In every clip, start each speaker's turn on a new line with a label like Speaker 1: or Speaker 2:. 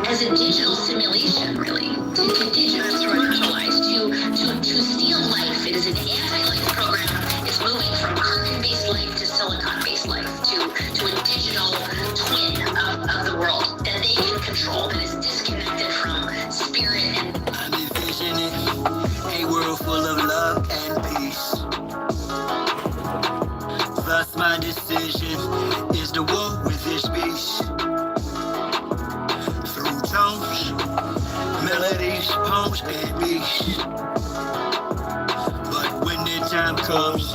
Speaker 1: as a digital simulation, really, to digitalize, to steal life. It is an anti-life program. It's moving from carbon-based life to silicon-based life, to a digital twin of the world that they can control, that is disconnected from spirit and...
Speaker 2: I'm envisioning a world full of love and peace. Thus my decision is to war with this beast. Through tones, melodies, poems, and beats. But when the time comes,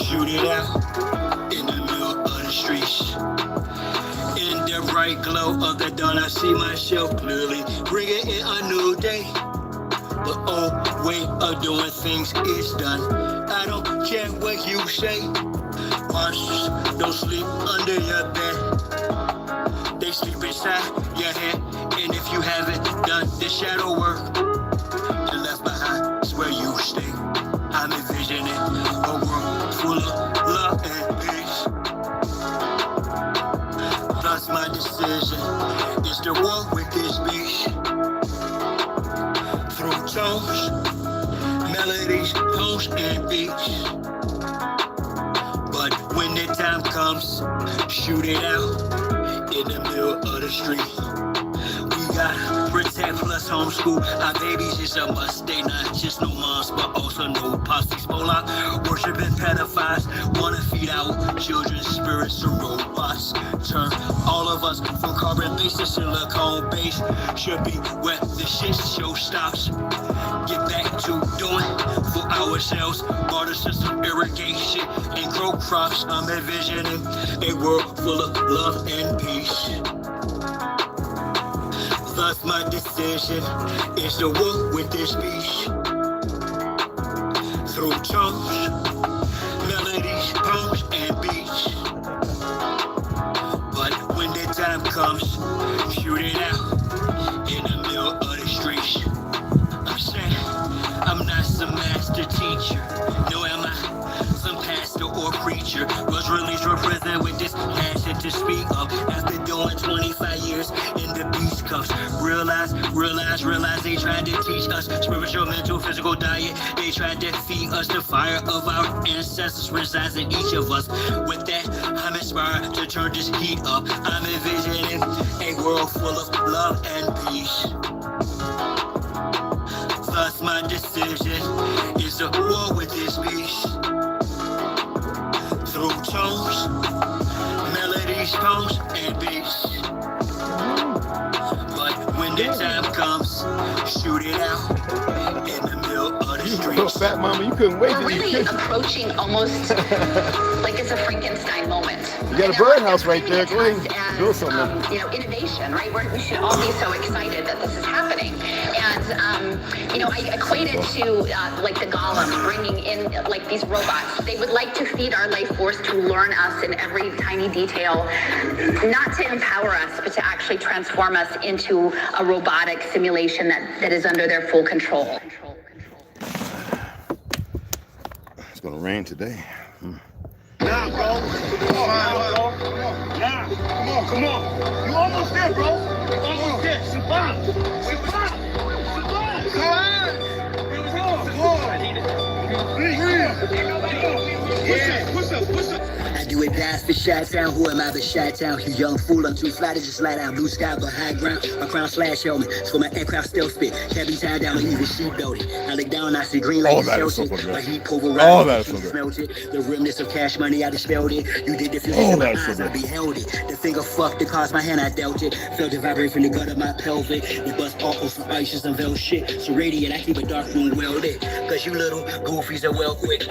Speaker 2: shoot it out in the middle of the streets. In the bright glow of the dawn, I see myself clearly, bringing in a new day. The old way of doing things is done. I don't care what you say. Monsters don't sleep under your bed. They sleep inside your head. And if you haven't done the shadow work, you're left behind is where you stay. I'm envisioning a world full of love and peace. Thus my decision is to walk with this beast. Through tones, melodies, poems, and beats. But when the time comes, shoot it out in the middle of the street. We got protect plus homeschool. Our babies is a must. They not just no moms, but also no pops. Ebola, worshiping pedophiles, wanna feed our children's spirits to robots. Turn all of us from carbon-based to silicone-based. Should be where the shit show stops. Get back to doing for ourselves. Barter system, irrigation, and grow crops. I'm envisioning a world full of love and peace. Thus my decision is to walk with this beast. Through tones, melodies, poems, and beats. But when the time comes, shoot it out in the middle of the streets. I'm saying I'm not some master teacher. No, am I some pastor or preacher? Was released from prison with this passion to speak of. After doing 25 years in the beast cuffs. Realize they tried to teach us spiritual, mental, physical diet. They tried to feed us the fire of our ancestors resides in each of us. With that, I'm inspired to turn this heat up. I'm envisioning a world full of love and peace. Thus my decision is to war with this beast. Through tones, melodies, poems, and beats. But when the time comes, shoot it out in the middle of the streets.
Speaker 3: Fat mama, you couldn't wait.
Speaker 1: We're really approaching almost like it's a Frankenstein moment.
Speaker 3: You got a birdhouse right there. Go ahead and do something.
Speaker 1: Innovation, right? We should all be so excited that this is happening. And, I equate it to like the golems bringing in like these robots. They would like to feed our life force to learn us in every tiny detail, not to empower us, but to actually transform us into a robotic simulation that is under their full control.
Speaker 3: It's gonna rain today.
Speaker 4: Nah, bro. Come on. You almost there, bro. Almost there. Survive. Come on. Push up.
Speaker 2: I do it dance for Chi-Town. Who am I but Chi-Town? You young fool, I'm too fly to just lie down. Blue sky but high ground. My crown slash helmet. It's for my aircraft stealth fit. Can't be tied down or even sheep loaded. I look down, I see green like a shelter. My heat pulverized. Melted. The remnants of cash money, I dispelled it. You did the fusion in my eyes, I beheld it. The finger fucked it, caused my hand, I dealt it. Felt it vibrate from the gut of my pelvic. The bust awful from ices and veil shit. So radiant, I keep a dark room well lit. Cause you little goofies are well quick.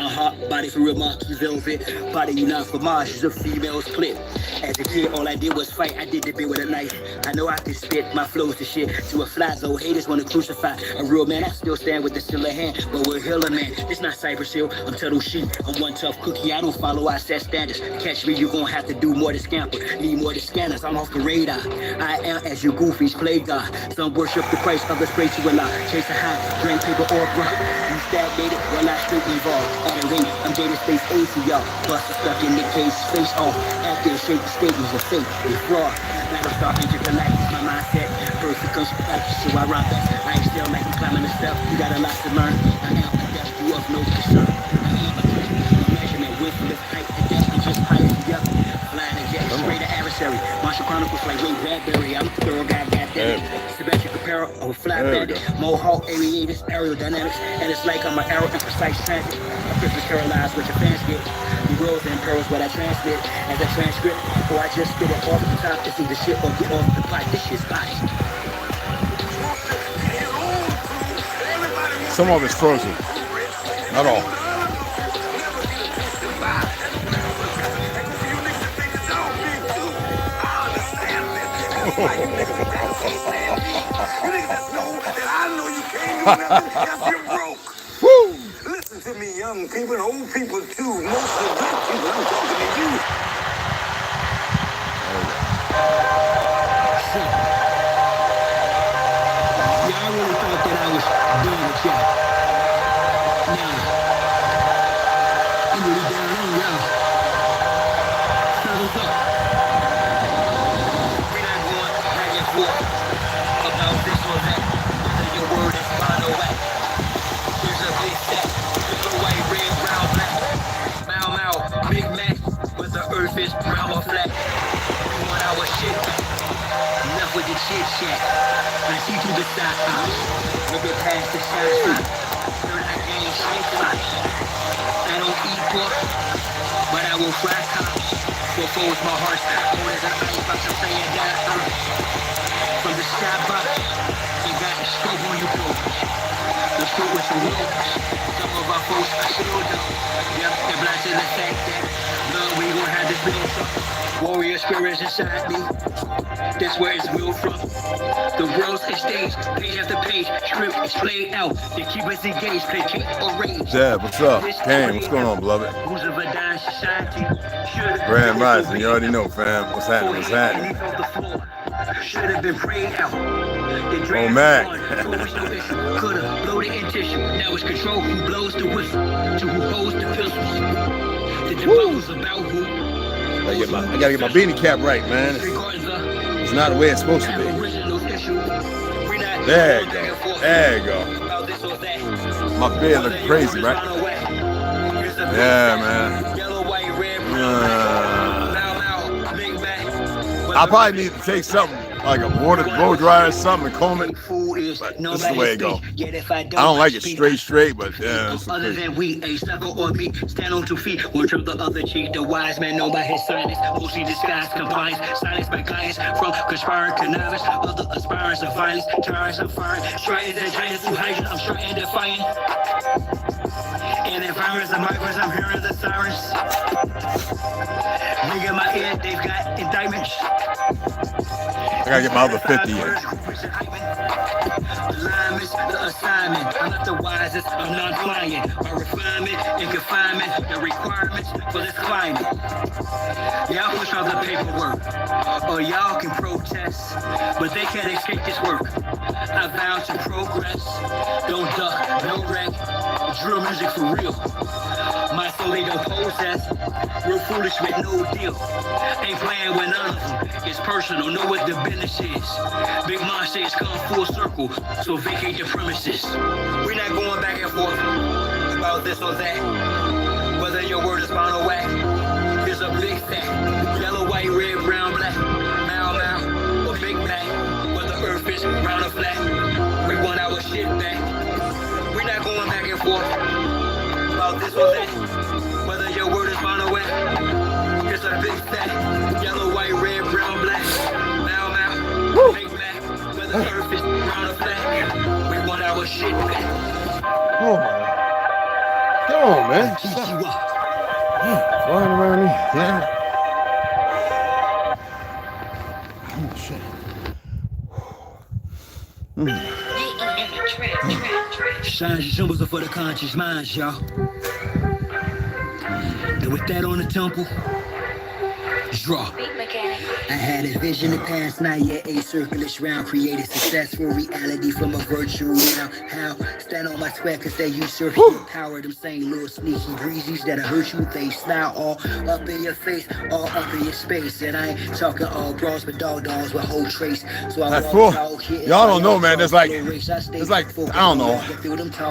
Speaker 2: Body for real marquee velvet. Body you not for Mars, is a female's clip. As a kid, all I did was fight. I did the bit with a knife. I know I can spit my flows to shit. To a fly, though haters wanna crucify a real man. I still stand with the still hand, but we're healer man. It's not Cypress Hill, I'm Tuttle Sheep. I'm one tough cookie, I don't follow, I set standards. Catch me, you gon' have to do more to scamper. Need more to scanners, I'm off the radar. I am as you goofies play God. Some worship the Christ, others pray to Allah. Chase a high, drink paper or bruh. You stagnated, well I straight evolve. At a rate, I'm dated space A for y'all. Buster stuck in the case, face off. After a shape, statements of fate, they fraud. Battle star intergalactic, my mindset. perfect comes from practice, so I rock back. I ain't still making climbing the step. You got a lot to learn. I am a death, you of no concern. I am a measurement with height and depth and just height. Yep. Flying a jet, straight to adversary. Martial Chronicles like Ray Bradbury. I'm a thorough guy, goddamn. Symmetric apparel of a fly bandit. Mohawk aviators, aerodynamics. And it's like I'm an arrow in precise transit. I Christmas carolize what your fans get. The rules and pearls what I transmit as a transcript. Or I just spit it off the top. It's either shit or get off the pot. This shit's hot.
Speaker 3: Some of it's frozen. Not all.
Speaker 4: Woo! Listen to me, young people and old people too. Most of the black people, I'm talking to you.
Speaker 2: Y'all really thought that I was doing the job. Nah. I'm really down on y'all. Settle up. We're not going back and forth about this or that. Whether your word is fine or whack. Here's a big stack. Little white, red, brown, black. Mau Mau, Big Mac. But the earth is round or flat. We want our shit back. Enough with the chit chat. I see through the side eyes. Look at past the side spot. Learn I ain't shit flies. I don't eat pork, but I will fry cops. For foes my heart. Cold as an ice box, I'm saying that from the sky box, you got a scope on your boat. The fruit with some ropes. Some of our folks I still don't. Yep, they're blind to the fact that love, we gon' have this real something. Warrior spirits inside me. That's where it's real from. The world's a stage, page after page, script is played out. They keep us engaged, placate or rage.
Speaker 3: Jab, what's up? Kane, what's going on, beloved?
Speaker 2: Who's of a dying society?
Speaker 3: Grand Rising, you already know, fam. What's happening? What's happening?
Speaker 2: Should have been prayed out.
Speaker 3: Oh, Mac.
Speaker 2: Could have loaded in tissue. Now it's control who blows the whistle, to who holds the pistols. The debacle about who.
Speaker 3: I gotta get my beanie cap right, man. It's not the way it's supposed to be. There you go. There you go. My beard look crazy, right? Yeah, man. I probably need to take something like a water blow dryer or something and comb it. But this is the way it go. I don't like it straight, but yeah.
Speaker 2: Other than we, a sucker or me, stand on 2 feet, one turn the other cheek. The wise man known by his silence, mostly disguised compliance, silence by guidance from conspiring connivance, other aspirants of violence, tyrants of fire, trying to giants who hide. I'm sure and defiant. And environments of migrants, I'm hearing the sirens. Nigga, my ear, they've got indictments.
Speaker 3: I gotta get my other 50 in.
Speaker 2: Alignment's the assignment. I'm not the wisest, I'm non-client. My refinement and confinement, the requirements for this climate. Y'all push all the paperwork, or y'all can protest, but they can't escape this work. I vow to progress, don't duck, no wreck, drill music for real. My soul they don't possess, real foolish with no deal. Ain't playing with none of them, it's personal, know what the business is. Big Mom says come full circle, so vacate the premises. We're not going back and forth about this or that, whether your word is found or whack. Here's a big fact, yellow, white, red, brown, black, Mau Mau, or Big Mac, whether earth is round or flat. We want our shit back. We're not going back and forth about this or that, whether your word is found or whack. Here's a big fact, yellow, white, red, brown, black, Mau Mau, Big Mac, whether earth is round or flat. We want our shit back.
Speaker 3: Oh my. Come on, man. Flying around here. Yeah. Oh, shit.
Speaker 2: Signs and symbols are for the conscious minds, y'all. And with that on the temple, draw. I had a vision of past night, yet a circulus round. Created successful reality from a virtual now. How? Stand on my square cause they usurp your power. Them same little sneaky breezies that'll hurt you. They smile all up in your face, all up in your space. And I ain't talking all bras, but dogs with whole trace. So I
Speaker 3: y'all don't know, man. There's like I don't know.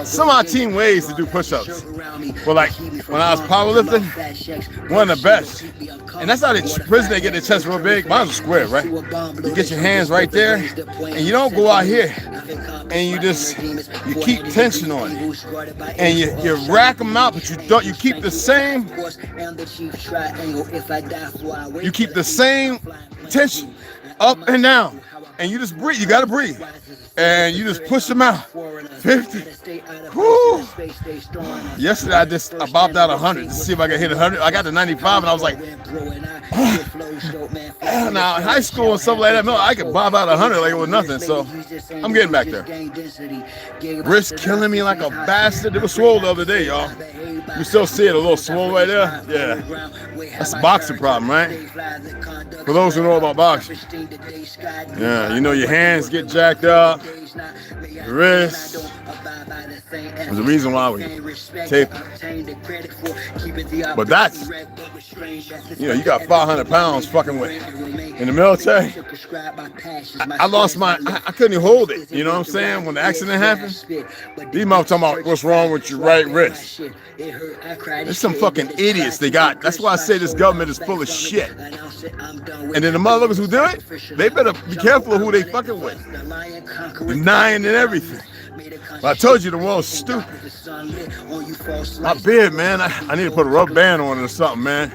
Speaker 3: Some of our team ways to do push-ups. But like when I was powerlifting, one of the best. And that's how the prison they get their chest real big. Mine's a square, right? You get your hands right there, and you don't go out here and you keep tension on it, and you rack them out, but you keep the same tension up and down, and you just breathe. You gotta breathe, and you just push them out. 50. Woo. Yesterday I bopped out 100 to see if I could hit 100. I got to 95, and I was like, now in high school and stuff like that, no, I could bob out 100 like it was nothing. So I'm getting back there. Wrist killing me like a bastard. It was swole the other day, y'all. You still see it a little swole right there? Yeah. That's a boxing problem, right? For those who know about boxing. Yeah, you know your hands get jacked up, your wrists. There's a reason why we tape it. But that's, you got 500 pounds fucking with. In the military, I lost I couldn't even hold it. You know what I'm saying? When the accident happened, these motherfuckers talking about what's wrong with your right wrist. There's some fucking idiots they got. That's why I say this government is full of shit. And then the motherfuckers who do it, they better be careful of who they fucking with. Denying and everything. But I told you the world's stupid. My beard, man, I need to put a rubber band on it or something, man.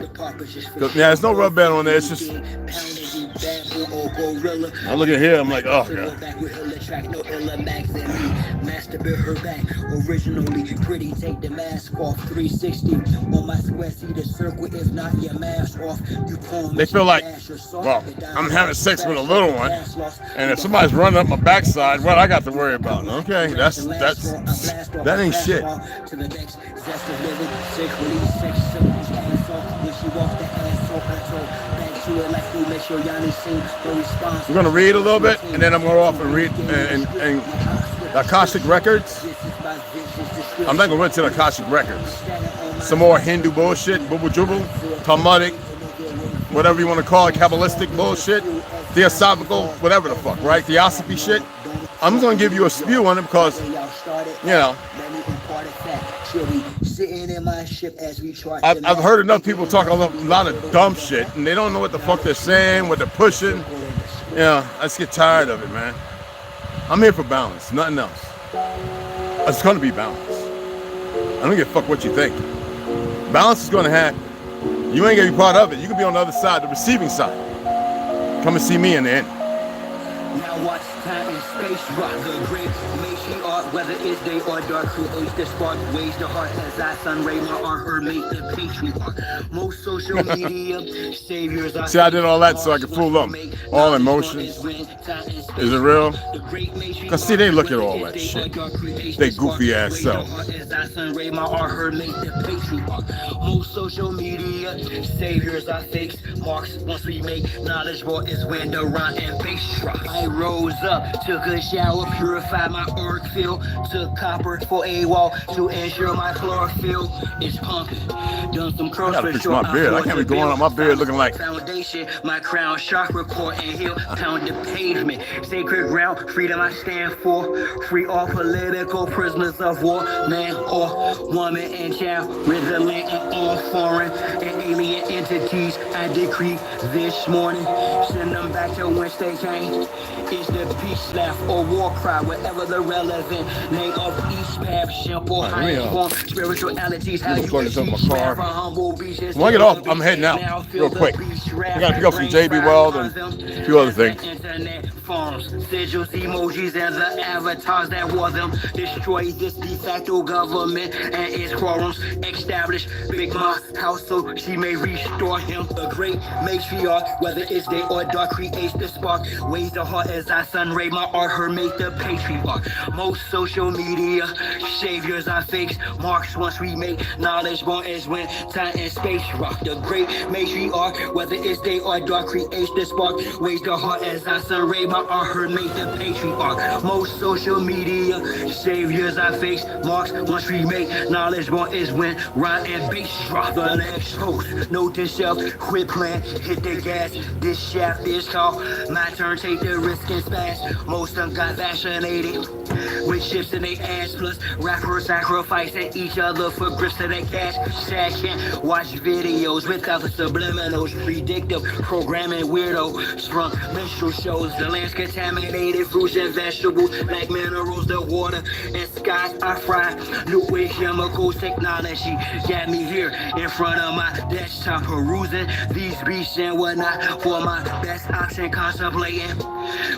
Speaker 3: Yeah, there's no rubber band on there. It's just. I look at here, I'm like, oh god. Originally pretty, take the mask off. 360 on my square, see the circle. If not your mask off, you they feel like, well, I'm having sex with a little one, and if somebody's running up my backside, what I got to worry about? Okay, that ain't shit. We're gonna read a little bit, and then I'm gonna go off and read and Akashic Records. I'm not gonna run to the Akashic Records. Some more Hindu bullshit, bubble jubble, Talmudic, whatever you want to call it, Kabbalistic bullshit, Theosophical, whatever the fuck, right? Theosophy shit. I'm just gonna give you a spew on it because, I've heard enough people talk a lot of dumb shit, and they don't know what the fuck they're saying, what they're pushing. I just get tired of it, man. I'm here for balance, nothing else. It's gonna be balance. I don't give a fuck what you think. Balance is gonna happen. You ain't gonna be part of it. You can be on the other side, the receiving side. Come and see me in the end.
Speaker 2: Now watch time and space rock the great matriarch, whether it's day or dark, creates the spark, ways the heart as I sun ray my art, her mate the patriarch. Most social media saviors are. See, I did all that so I could fool them. All emotions. Is it real? Cause see, they look at all that shit. They goofy ass self. Most social media saviors are fakes. Marks once we make knowledge raw is when the rhyme and bass drop. I rose up, took a shower, purified my auric field, took copper for a wall to ensure my chlorophyll is pumping. Done some curls. I gotta fix my beard. I can't be going on my beard looking like foundation. My crown chakra core and heel, pound the pavement. Sacred ground, freedom I stand for. Free all political prisoners of war, man or woman and child, resident and all foreign and alien entities. I decree this morning, send them back to whence they came. It's the peace laugh or war cry, whatever the relevant name of each path, simple, high form, spiritualities, how you teach for humble beaches.
Speaker 3: When I get off, I'm heading out real quick. I gotta pick up some JB Weld and a few other things.
Speaker 2: forms, sigils, emojis, and the avatars that wore them. Destroy this de facto government and its quorums. Establish Big Ma house so she may restore him. The great matriarch, whether it's day or dark, creates the spark. Weighs the heart as I sun ray my art, her make the patriarch. Most social media saviors are fakes. Marks once we make knowledge born is when time and space rock. The great matriarch, whether it's day or dark, creates the spark. Weighs the heart as I sun ray my art, her make the patriarch. Most social media saviors are fakes. Marks once we make knowledge born is when rhyme and bass rock. The next host, note to self, quit playing, hit the gas. This shaft is called my turn, take the risk and spaz. Most of them got vaccinated with chips in their ass, plus rappers sacrificing each other for grips to their cash. Session, watch videos without the subliminals, predictive programming, weirdo sprung minstrel shows. The land's contaminated, fruits and vegetables, like minerals, the water and skies are fried. Liquid chemicals, technology got me here in front of my desktop, perusing these beats and whatnot for my best option, contemplating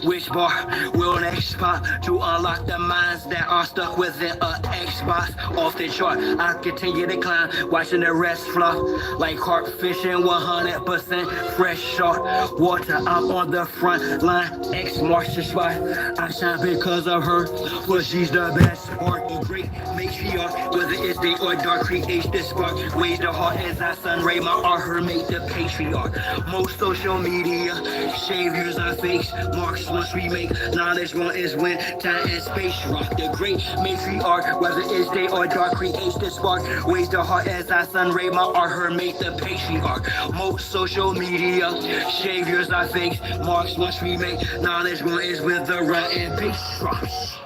Speaker 2: which bar will next pop to unlock the minds that are stuck within a Xbox off the chart. I continue to climb, watching the rest flop like carp fishing, 100% fresh shark water. I'm on the front line, X marks the spot. I shine because of her, but she's the best part. The great matriarch, whether it's day or dark, creates the spark. Weighs the heart as I sun ray my art, her make the patriarch. Most social media saviors are fakes. Marks once we make knowledge one is when time and space rock. The great matriarch, whether it's day or dark, creates the spark. Weighs the heart as I sun ray my art, her make the patriarch. Most social media saviors are fakes. Marks once we make knowledge one is when the run and bass rocks.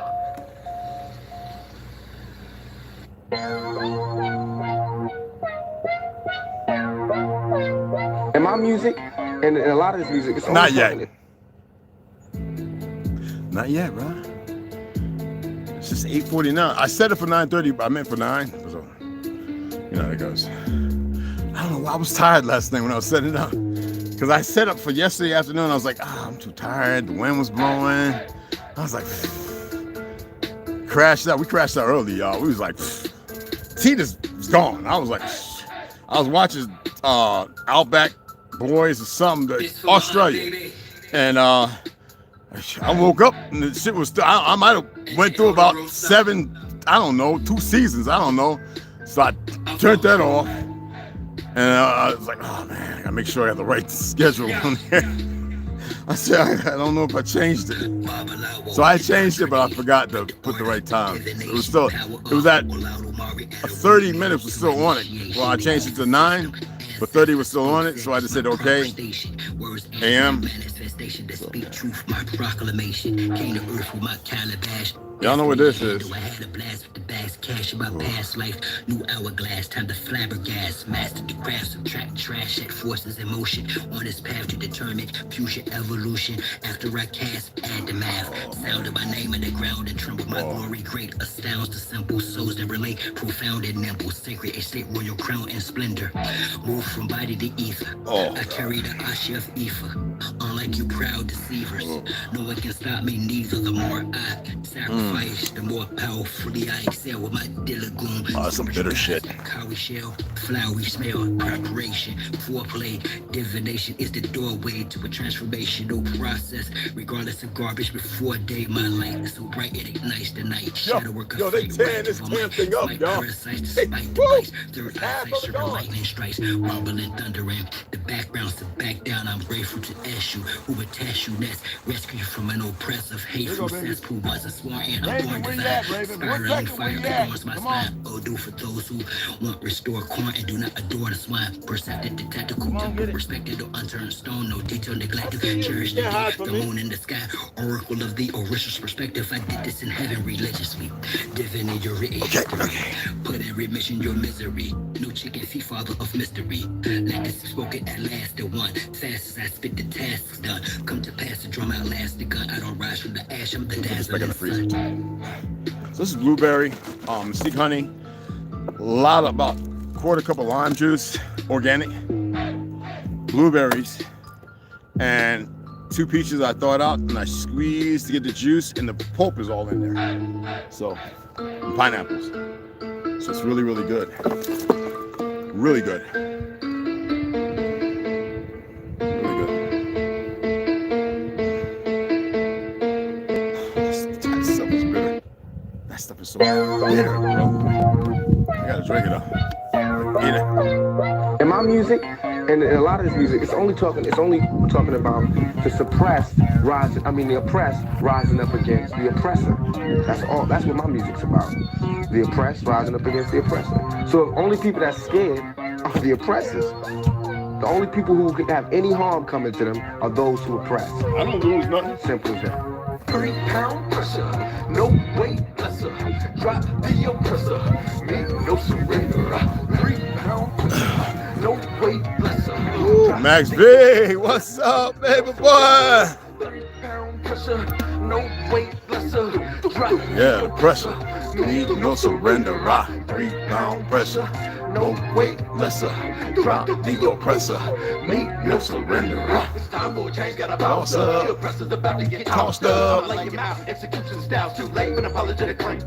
Speaker 5: And my music, and a lot of this music, it's
Speaker 3: Not yet. Not yet, bro. It's just 8:49. I set it for 9:30, but I meant for 9. So, you know how it goes. I don't know. I was tired last night when I was setting it up. Because I set up for yesterday afternoon. I was like, I'm too tired. The wind was blowing. I was like, crashed out. We crashed out early, y'all. We was like, Tita's gone. I was like, I was watching Outback Boys or something, Australia. And I woke up and the shit was still, I might have went through about 7, I don't know, 2 seasons, I don't know. So I turned that off. And I was like, oh man, I gotta make sure I have the right schedule on there. I said, I don't know if I changed it. So I changed it, but I forgot to put the right time. It was at 30 minutes was still on it. Well, I changed it to 9, but 30 was still on it. So I just said, okay, AM. So. Y'all know what this is.
Speaker 2: Cash in my past life, new hourglass, time to flabbergast, master the craft, subtract trash, set forces in motion, on this path to determine future evolution. After I cast, add the math, sounded my name in the ground and tremble my glory great, astounds the simple souls that relate, profound and nimble, sacred estate, royal crown and splendor, move from body to ether. I carry the Asha of Ifa, unlike you proud deceivers, no one can stop me, neither. The more I sacrifice, the more powerfully I excel with my dilagoon.
Speaker 3: Oh, that's some bitter shit.
Speaker 2: Cowrie shell, flowery smell, preparation, foreplay, divination is the doorway to a transformational process. Regardless of garbage, before day, my light is so bright it ignites the night. Shadow work of
Speaker 3: they tearing this damn thing up, y'all.
Speaker 2: Third eyesight, serving lightning strikes, rumbling, thundering. The background's to back down. I'm grateful to ask you who would test you next. Rescue you from an oppressive, hateful cesspool. Was a sworn and I'm born divine. Spiraling fire adorns my spine. Oh, do for those who want restore corn and do not adore the swine. Perceptive, the tactical, respected or unturned stone. No detail neglected. Cherish the day, the moon in the sky. Oracle of the Orish's perspective. I did this in heaven religiously. Divine your age. Put in remission your misery. No chicken feet, father of mystery. Let this spoken at last the one. Fast as I spit the tasks done. Come to pass the drum out last the gun. I don't rise from the ash. I'm the dazzling sun.
Speaker 3: So this is blueberry, mystique honey, a lot, about quarter cup of lime juice, organic, blueberries, and 2 peaches I thawed out and I squeezed to get the juice, and the pulp is all in there. So, and pineapples. So it's really, really good. Really good. Really good. That stuff is bitter. That stuff is so bitter, bro. I gotta drink it up. Eat it.
Speaker 5: In my music, and in a lot of this music, it's only talking about the suppressed rising. I mean, the oppressed rising up against the oppressor. That's all. That's what my music's about. The oppressed rising up against the oppressor. So the only people that's scared are the oppressors. The only people who could have any harm coming to them are those who oppress.
Speaker 3: I don't lose nothing.
Speaker 5: Simple as that.
Speaker 6: 3 pound pressure, no weight lesser. Drop the oppressor, me no surrender. 3 pound pressure, no weight lesser.
Speaker 3: Ooh, Max B, what's up, baby boy?
Speaker 6: 3 pound pressure, no weight lesser. Drop
Speaker 3: Yeah, pressure. Need no surrender. 3 pound pressure.
Speaker 6: no weight lesser. Drop the oppressor, me no surrender. It's time for a change, gotta bounce up. The oppressor's about to get tossed up. Lay your mouth, execution style's too late, but apologetic claim.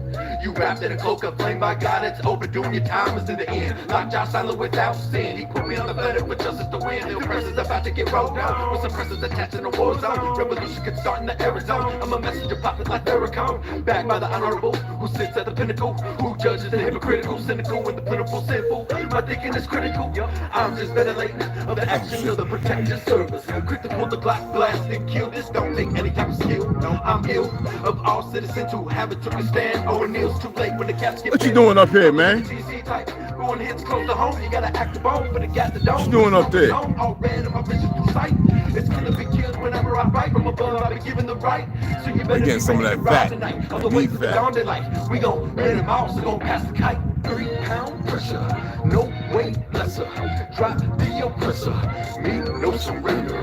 Speaker 6: You wrapped in a cloak of flame, by God, it's over. Doing your time is in the end. Locked out silent without sin. He put me on the planet for justice to win. The oppressor's about to get rolled down. With suppressors attached in the war zone. Revolution could start in the Arizona. I'm a messenger popping like Farrakhan. Backed by the honorable, who sits at the pinnacle. Who judges the hypocritical, cynical, and the plentiful sinful. My thinking is critical. I'm just ventilating of the action of the protective service. Quick to pull the Glock, blast and kill. This don't take any type of skill. No, I'm ill of all citizens who haven't took a stand. Or kneels too late when the cats get.
Speaker 3: What you doing up here, man?
Speaker 6: Going hits close to home. You gotta act the bone, but it got the dome.
Speaker 3: What you doing up there?
Speaker 6: All red in my vision through sight. It's gonna be killed whenever I write from above. I be given the right. So you better
Speaker 3: getting some of that fat.
Speaker 6: On the way to the dawn daylight. We gon' let him out, so gon' pass the kite. 3 pound pressure, no weight lesser. Drop the oppressor, me no surrender.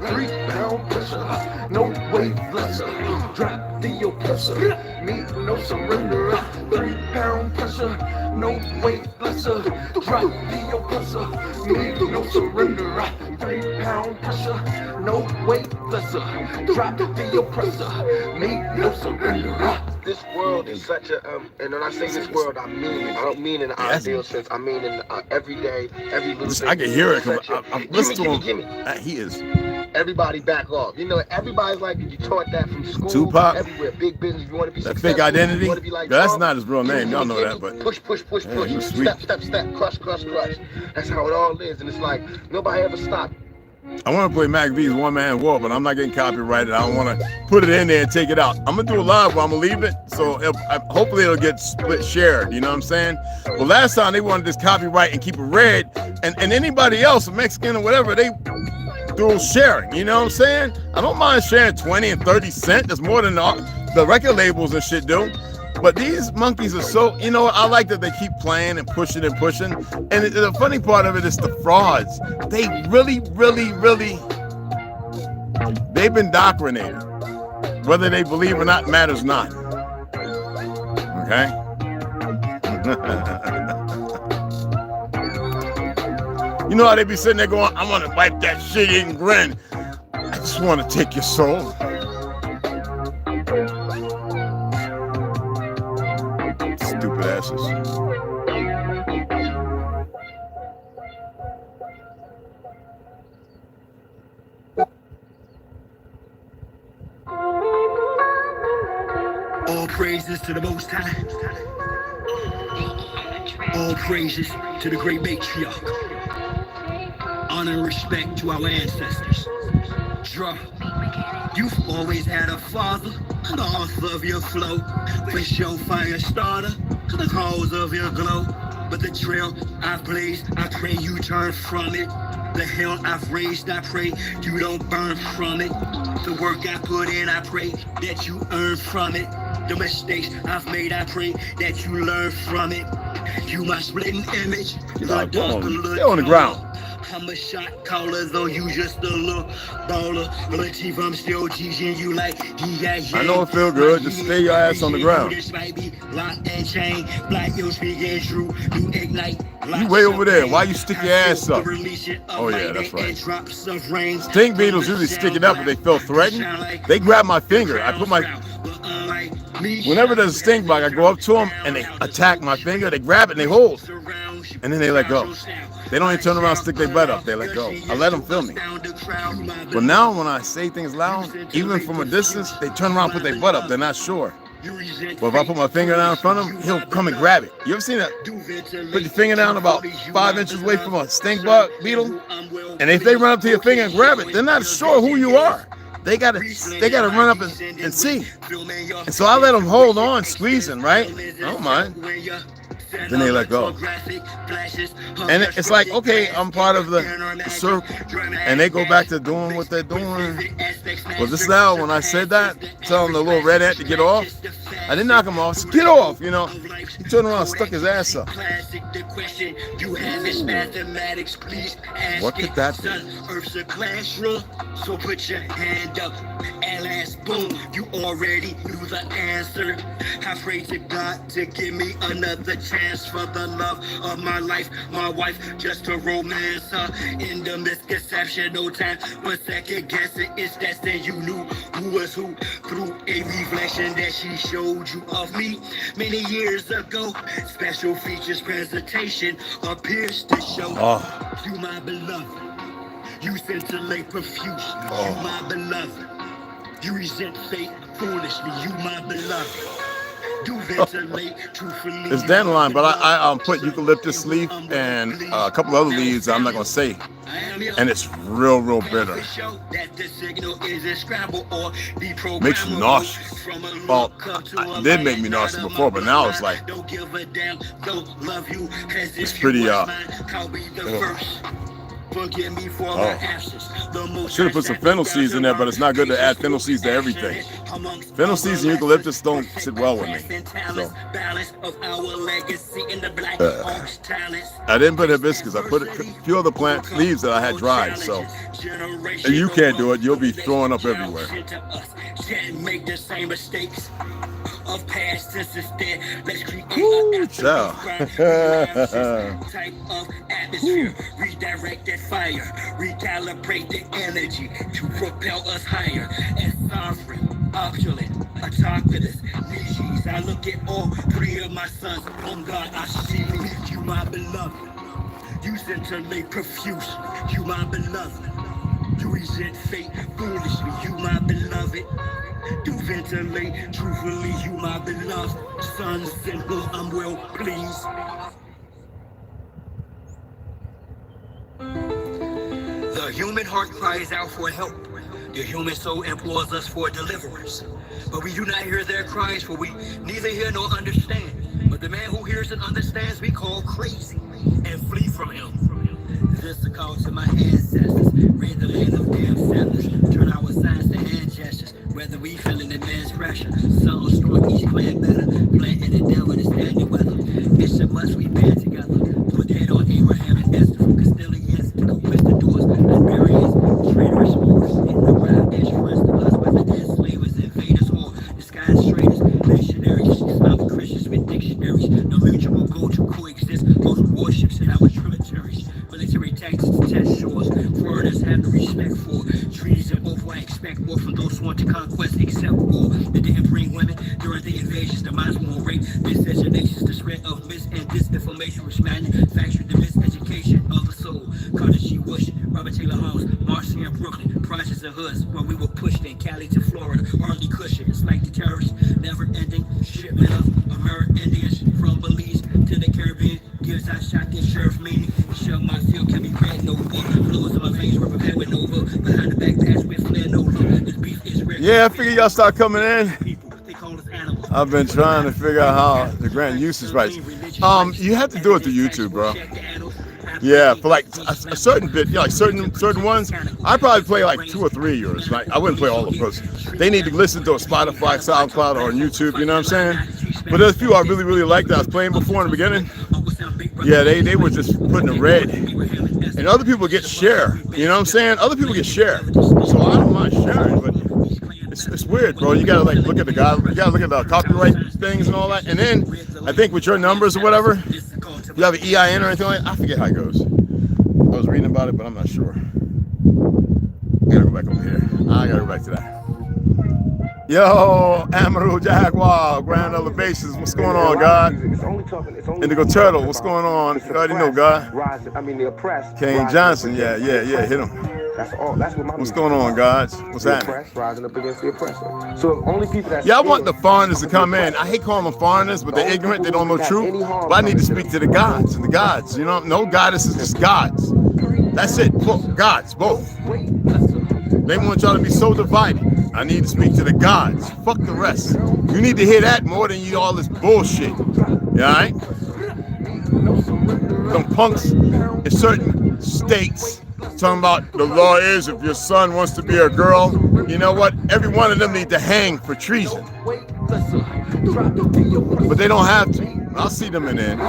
Speaker 6: 3 pound pressure, no weight lesser. Drop the oppressor, me no surrender. 3 pound pressure, no weight lesser. Drop the oppressor, me no surrender. 3 pound pressure, no weight lesser. Drop the oppressor, me no surrender.
Speaker 5: This world is such a, and when I say this world, I mean it. I don't mean in an ideal sense. I mean in everyday, every little thing.
Speaker 3: I can hear it. I'm listening to
Speaker 5: Gimme.
Speaker 3: him. He is.
Speaker 5: Everybody back off. You know, everybody's like, you taught that from school.
Speaker 3: Tupac.
Speaker 5: Everywhere. Big business. You want to be
Speaker 3: That
Speaker 5: successful.
Speaker 3: fake identity.
Speaker 5: You want to be like
Speaker 3: That's
Speaker 5: Trump.
Speaker 3: not his real name. Y'all know that, but
Speaker 5: Push, push, push,
Speaker 3: yeah,
Speaker 5: push.
Speaker 3: he's sweet.
Speaker 5: Step. Crush, crush, crush. That's how it all is. And it's like, nobody ever stopped.
Speaker 3: I want to play Mac V's One Man War, but I'm not getting copyrighted. I don't want to put it in there and take it out. I'm gonna do a live, but I'm gonna leave it. So hopefully it'll get split shared. You know what I'm saying? Well, last time they wanted this copyright and keep it red, and anybody else, a Mexican or whatever, they do sharing. You know what I'm saying? I don't mind sharing 20 and 30 cents. That's more than the record labels and shit do. But these monkeys are so, you know, I like that they keep playing and pushing and pushing. And the funny part of it is the frauds. They really, they've been indoctrinated. Whether they believe or not matters not. Okay? You know how they be sitting there going, I want to wipe that shit and grin. I just want to take your soul. Stupid asses.
Speaker 2: All praises to the Most High. All praises to the great matriarch. Honor and respect to our ancestors. Jah, you've always had a father, the author of your flow, the show fire starter, the cause of your glow. But the trail I've blazed, I pray you turn from it. The hell I've raised, I pray you don't burn from it. The work I put in, I pray that you earn from it. The mistakes I've made, I pray that you learn from it. You my splitting image,
Speaker 3: Stay on the ground.
Speaker 2: I'm a shot caller, though you just a little baller. But if I'm still teaching you like
Speaker 3: I know it feel good. Just stay your ass on the ground. You way over there. Why you stick your ass up? Oh yeah, that's right. Stink beetles usually stick it up if they feel threatened. They grab my finger. I put my... Whenever there's a stink bug, I go up to them and they attack my finger. They grab it and they hold. And then they let go. They don't even turn around and stick their butt up. They let go. I let them feel me. But now when I say things loud, even from a distance, they turn around and put their butt up. They're not sure. But if I put my finger down in front of him, he'll come and grab it. You ever seen that? Put your finger down about 5 inches away from a stink bug beetle, and if they run up to your finger and grab it, they're not sure who you are. They gotta run up and see. And so I let them hold on, squeezing, right? I don't mind. Then they let go. And it's like, okay, I'm part of the circle. And they go back to doing what they're doing. Well, just now, when I said that, telling the little red ant to get off, I didn't knock him off. So get off, you know. He turned around and stuck his ass up. What could that be?
Speaker 2: So put your hand up and last boom, you already knew the answer. I pray to God to give me another chance for the love of my life, my wife, just a romance her. In the misconception, no time but second guessing. It's that thing you knew who was who through a reflection that she showed you of me many years ago. Special features presentation appears to show you my beloved. You scintillate profusely, you my beloved. You resent fate foolishly, you my beloved. You ventilate truthfully.
Speaker 3: It's dandelion, but I put eucalyptus leaf and a couple other leaves I'm not gonna say. And it's real bitter. Makes you nauseous. Well, it did make me nauseous before, but now it's like it's pretty
Speaker 2: Forgive me for my absence.
Speaker 3: I should have put some fennel seeds in there, but it's not good to add fennel seeds to everything. Fennel seeds and eucalyptus don't sit well with me. So. I didn't put hibiscus. I put a few other plant leaves that I had dried. So, and you can't do it. You'll be throwing up everywhere.
Speaker 2: Make the same mistakes of past tenses. Let's create
Speaker 3: a type
Speaker 2: of atmosphere. Redirect that fire, recalibrate the energy to propel us higher. As sovereign, opulent, a talkative species, I look at all three of my sons. On God, I see you, my beloved. You scintillate profusely, you my beloved. You resent fate foolishly, you my beloved. You ventilate truthfully, you my beloved. Son, simple, I'm well pleased. The human heart cries out for help. The human soul implores us for deliverance. But we do not hear their cries, for we neither hear nor understand. But the man who hears and understands we call crazy and flee from him. This is a call to my ancestors. Rid the land of damn settlers. Turn our signs to hand gestures. Whether we feeling immense pressure. Some strong, each clan better. Planting the devil to stand the weather. It's a must we band together. Put that on Abraham and Esther from Castilians to conquistadors. Liberians, traitorous wars. In the wild insurance to us. Whether they're slavers, invaders, or disguised traitors. Missionaries, Islamic Christians with dictionaries. No mutual goal to coexist. Most warships in our tributaries. Military tactics to test shores. Foreigners have no respect for. Treaties and oath I expect more from those sworn to conquest except war. They didn't bring women during the invasions. The minds won't rape. Miscegenations, the spread of mis and disinformation, which manufactured the miseducation of the soul. Carter G. Bush, Robert Taylor Holmes, Marcy and Brooklyn, projects and hoods where we were pushed in Cali to Florida. Hardly cushion. It's like the terrorists, never ending shipment of American Indians from Belize to the Caribbean. Gives I shot this sheriff meaning. Shove my field can be red, no book. Flows in my veins were prepared with no book. Behind the back pass with flare, no look. This beef is rare.
Speaker 3: Yeah, I figure y'all start coming in. I've been trying to figure out how to grant usage rights. You have to do it through YouTube, bro. Yeah, for like a certain bit, yeah, like certain ones, I probably play like 2 or 3 of yours. Like I wouldn't play all of them. They need to listen to a Spotify, SoundCloud, or on YouTube. You know what I'm saying? But there's a few I really like that I was playing before in the beginning. Yeah, they were just putting the red. And other people get share. You know what I'm saying? Other people get share. So I don't mind sharing, but it's weird, bro. You gotta like look at the guy. You gotta look at the copyright things and all that. And then I think with your numbers or whatever, you have an EIN or anything like that. I forget how it goes. I was reading about it, but I'm not sure. I gotta go back over here. I gotta go back to that. Yo, Amaru Jaguar, Grand Elevations, what's going on, God? Indigo Turtle, what's going on? You already know, God.
Speaker 5: The oppressed.
Speaker 3: Kane Johnson, yeah, hit him.
Speaker 5: That's all. That's what my
Speaker 3: What's going on, God? What's happening?
Speaker 5: Oppressed rising up against the oppressor. So only people that.
Speaker 3: Yeah, I want the foreigners to come in. I hate calling them foreigners, but they're ignorant. They don't know truth. But I need to speak to the gods and the gods. You know, no goddesses, just gods. That's it. Look, gods, both. They want y'all to be so divided. I need to speak to the gods. Fuck the rest. You need to hear that more than you all this bullshit. You alright? Some punks in certain states talking about the law is if your son wants to be a girl, you know what? Every one of them need to hang for treason. But they don't have to. I'll see them in the end.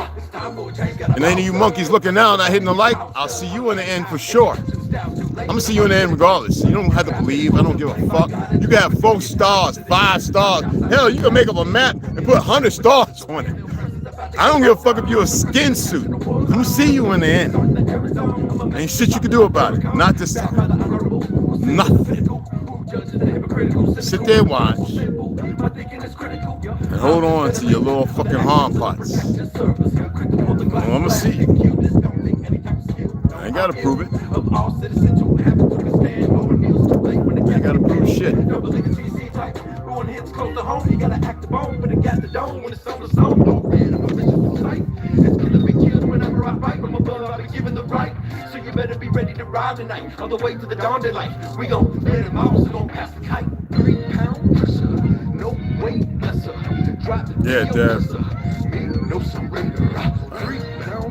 Speaker 3: And any of you monkeys looking now, not hitting the like, I'll see you in the end for sure. I'm gonna see you in the end regardless. You don't have to believe. I don't give a fuck. You can have 4 stars, 5 stars. Hell, you can make up a map and put 100 stars on it. I don't give a fuck if you're a skin suit. I'm gonna see you in the end. Ain't shit you can do about it. Not this time. Nothing. Sit there and watch. And hold on to your little fucking harm pots. Well, I'm gonna see you. I ain't gotta prove it. I ain't gotta prove shit.
Speaker 6: So you better be ready to ride tonight. On the way to the dawn daylight. We gon' let them out, so gon' pass the kite. 3 pound pressure, no weight lesser.
Speaker 3: Yeah, Dad.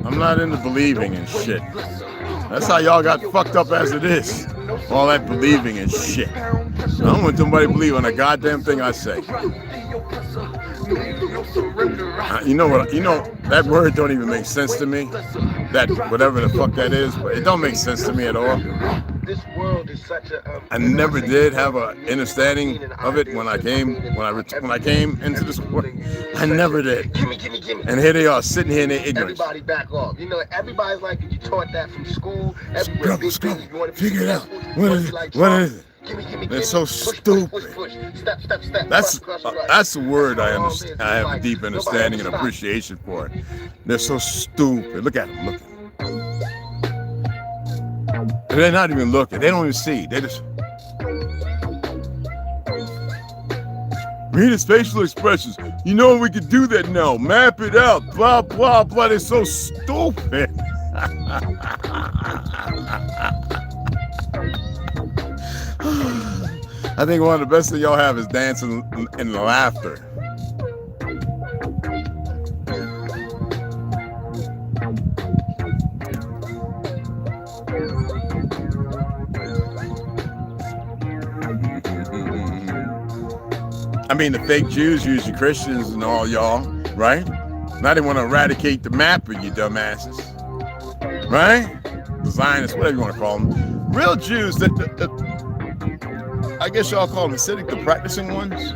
Speaker 3: I'm not into believing in shit. That's how y'all got fucked up as it is. All that believing in shit. I don't want somebody to believe on a goddamn thing I say. You know what? You know that word don't even make sense to me. That whatever the fuck that is, but it don't make sense to me at all. I never did have an understanding of it when I came into this world. I never did. And here they are sitting here in their ignorance.
Speaker 7: Everybody back off. You know, everybody's like, you taught that from school.
Speaker 3: Scrabble. Figure it out. What is it? What is it? They're so stupid.
Speaker 7: Step.
Speaker 3: That's a word I understand. I have a deep understanding and appreciation for it. They're so stupid. Look at them. Look. They're not even looking. They don't even see. They just read his facial expressions. You know we could do that now. Map it out. Blah blah blah. They're so stupid. I think one of the best things y'all have is dancing and laughter. I mean, the fake Jews use the Christians and all y'all, right? Now they want to eradicate the mapper, you dumbasses, right? The Zionists, whatever you want to call them. Real Jews, I guess y'all call them Hasidic, the practicing ones.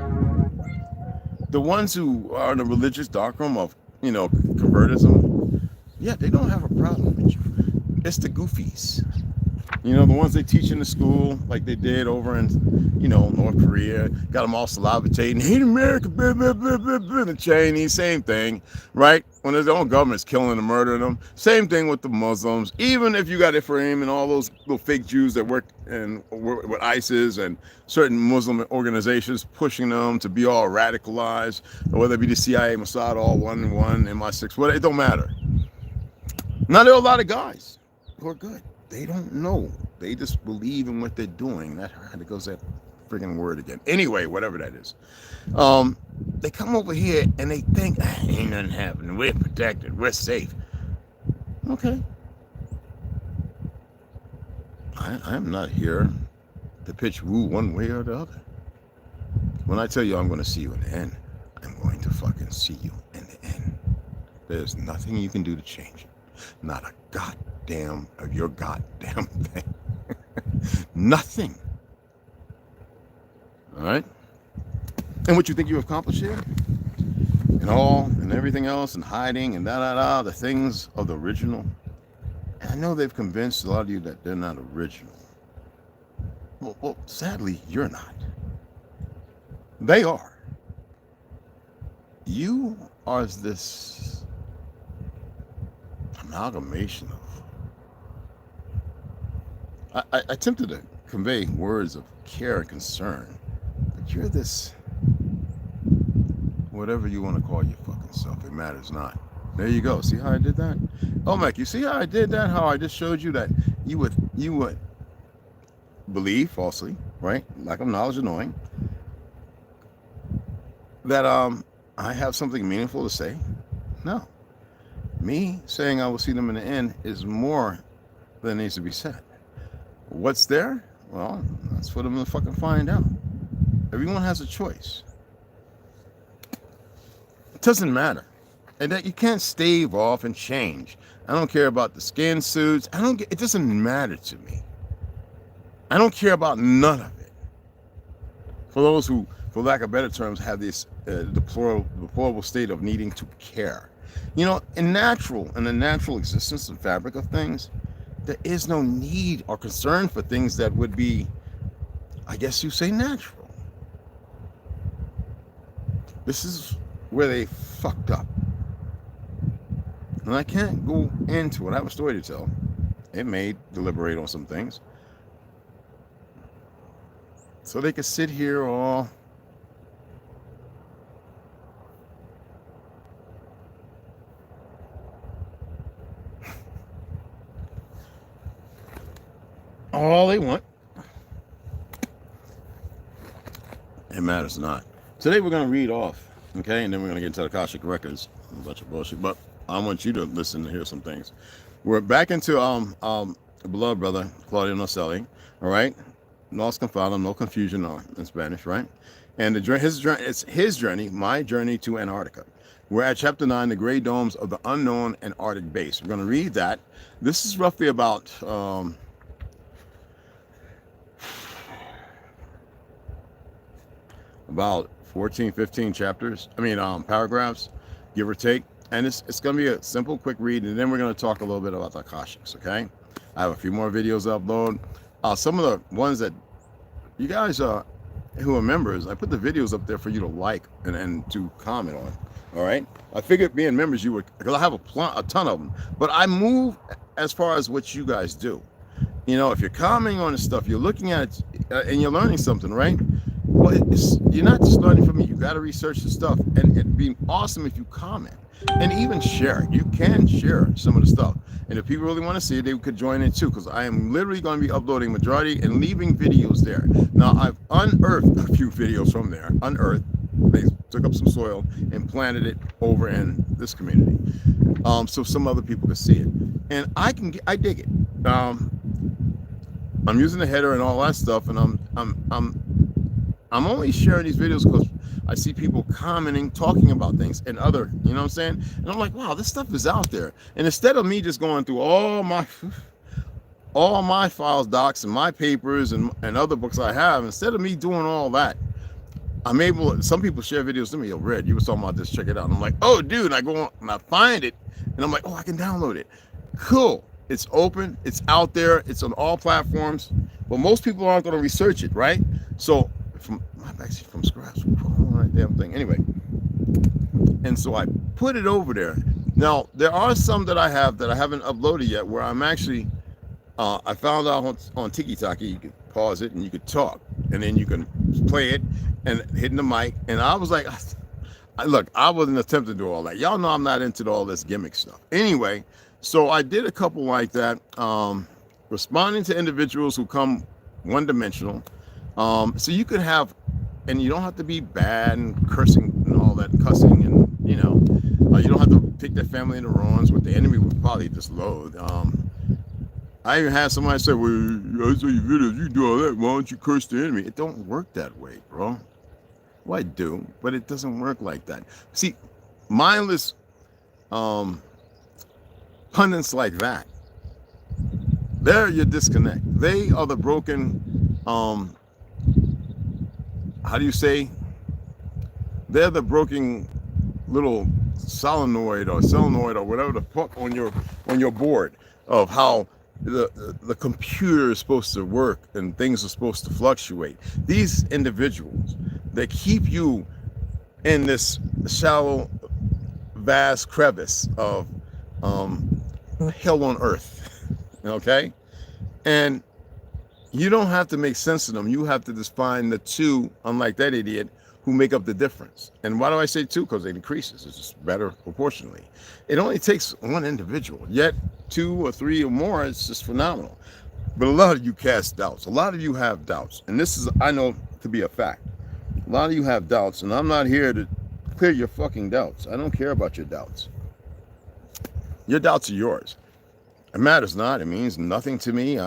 Speaker 3: The ones who are in the religious darkroom of, you know, convertism. Yeah, they don't have a problem with you. It's the goofies. You know, the ones they teach in the school, like they did over in, you know, North Korea, got them all salivating, hate America, blah, blah, blah, blah, blah. The Chinese, same thing, right? When their own government's killing and murdering them. Same thing with the Muslims. Even if you got Ephraim and all those little fake Jews that work with ISIS and certain Muslim organizations pushing them to be all radicalized, whether it be the CIA, Mossad, all one, MI6, whatever, it don't matter. Now, there are a lot of guys who are good. They don't know. They just believe in what they're doing. That goes that friggin' word again. Anyway, whatever that is. They come over here and they think, ain't nothing happening. We're protected. We're safe. Okay. I'm not here to pitch woo one way or the other. When I tell you I'm going to see you in the end, I'm going to fucking see you in the end. There's nothing you can do to change it. Not a goddamn your goddamn thing. Nothing. All right? And what you think you accomplished here? And all, and everything else, and hiding, and the things of the original. And I know they've convinced a lot of you that they're not original. Well, sadly, you're not. They are. You are this amalgamation of... I attempted to convey words of care and concern, but you're this... whatever you want to call your fucking self, it matters not. There you go. See how I did that? Oh, Mike, you see how I did that? How I just showed you that you would believe falsely, right? Lack of knowledge annoying. That I have something meaningful to say? No. Me saying I will see them in the end is more than needs to be said. What's there? Well, that's for them to fucking find out. Everyone has a choice. It doesn't matter. And that you can't stave off and change. I don't care about the skin suits. It doesn't matter to me. I don't care about none of it. For those who, for lack of better terms, have this deplorable state of needing to care. You know, in the natural existence and fabric of things, there is no need or concern for things that would be, I guess you say, natural. This is where they fucked up. And I can't go into it. I have a story to tell. It may deliberate on some things. So they could sit here all they want. It matters not. Today we're going to read off, okay? And then we're going to get into the Cashapp records. A bunch of bullshit. But I want you to listen and hear some things. We're back into beloved brother Claudio Nocelli, all right? Lost confounded, no confusion in Spanish, right? And it's his journey, my journey to Antarctica. We're at chapter 9, the gray domes of the unknown Antarctic base. We're going to read that. This is roughly about 14, 15 chapters. Paragraphs, give or take. And it's going to be a simple, quick read, and then we're going to talk a little bit about the Akashics, okay? I have a few more videos to upload. Some of the ones that you guys who are members, I put the videos up there for you to like and to comment on, all right? I figured being members, you would, because I have a ton of them, but I move as far as what you guys do. You know, if you're commenting on this stuff, you're looking at it, and you're learning something, right? Well, you're not just learning from me. You got to research the stuff, and it'd be awesome if you comment and even share it. You can share some of the stuff, and if people really want to see it, they could join in too, because I am literally going to be uploading majority and leaving videos there. Now, I've unearthed a few videos from there. They took up some soil and planted it over in this community, so some other people could see it, and I dig it. I'm using the header and all that stuff, and I'm only sharing these videos because I see people commenting, talking about things, and other, you know what I'm saying? And I'm like, wow, this stuff is out there. And instead of me just going through all my files, docs, and my papers and other books I have, instead of me doing all that, I'm able. Some people share videos to me. Yo, Red, you were talking about this. Check it out. And I'm like, oh, dude. And I go on and I find it, and I'm like, oh, I can download it. Cool. It's open. It's out there. It's on all platforms. But most people aren't going to research it, right? So from scratch, that damn thing. Anyway, and so I put it over there. Now there are some that I haven't uploaded yet, where I'm actually I found out on TikTok you can pause it and you could talk, and then you can play it and hitting the mic. And I was like, look, I wasn't attempting to do all that. Y'all know I'm not into all this gimmick stuff. Anyway, so I did a couple like that, responding to individuals who come one-dimensional. So you could have, and you don't have to be bad and cursing and all that cussing, and you don't have to pick their family into ruins, what the enemy would probably just loathe. I even had somebody say, well, I saw your videos, you do all that, why don't you curse the enemy? It don't work that way, bro. Well, I do, but it doesn't work like that. See, mindless pundits like that They're your disconnect. They are the broken, how do you say? They're the broken little solenoid or whatever the fuck on your board of how the computer is supposed to work and things are supposed to fluctuate. These individuals that keep you in this shallow, vast crevice of hell on earth, okay? And you don't have to make sense of them. You have to just find the two, unlike that idiot, who make up the difference. And why do I say two? Because it increases. It's just better proportionally. It only takes one individual, yet 2 or 3 or more, it's just phenomenal. But a lot of you cast doubts. A lot of you have doubts. And this is, I know to be a fact. A lot of you have doubts, and I'm not here to clear your fucking doubts. I don't care about your doubts. Your doubts are yours. It matters not. It means nothing to me.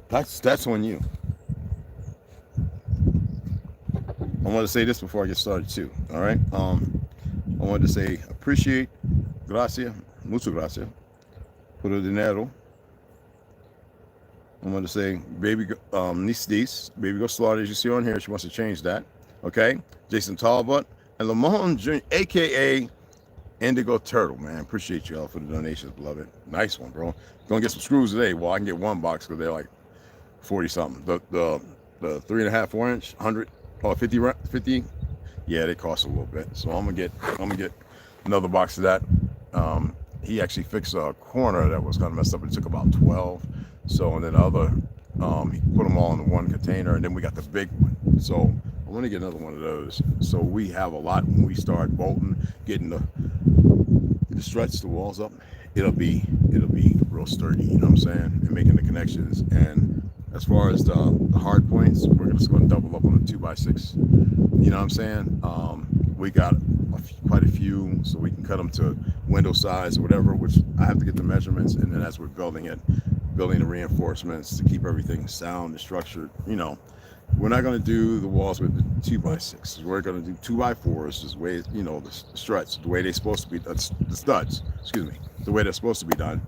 Speaker 3: That's on you. I want to say this before I get started too. All right. I wanted to say appreciate, gracias, mucho gracias, por el dinero. I want to say baby, Nistis, baby go slaughter, as you see on here. She wants to change that. Okay. Jason Talbot and Lamont Jr., aka Indigo Turtle, man. Appreciate you all for the donations, beloved. Nice one, bro. Gonna get some screws today. Well, I can get one box because they're like 40 something. The 3.5 4 inch 100 or 50. Yeah, they cost a little bit. So I'm gonna get another box of that. He actually fixed a corner that was kind of messed up. It took about 12. So and then the other, he put them all in the one container, and then we got the big one. So I want to get another one of those. So we have a lot when we start bolting, getting the struts, the walls up. It'll be real sturdy. You know what I'm saying? And making the connections. And as far as the hard points, we're just going to double up on the 2x6. You know what I'm saying? We got quite a few, so we can cut them to window size or whatever, which I have to get the measurements. And then as we're building the reinforcements to keep everything sound and structured, we're not going to do the walls with the 2x6. We're going to do 2x4s, the way, the struts, the way they're supposed to be, the studs, excuse me, the way they're supposed to be done.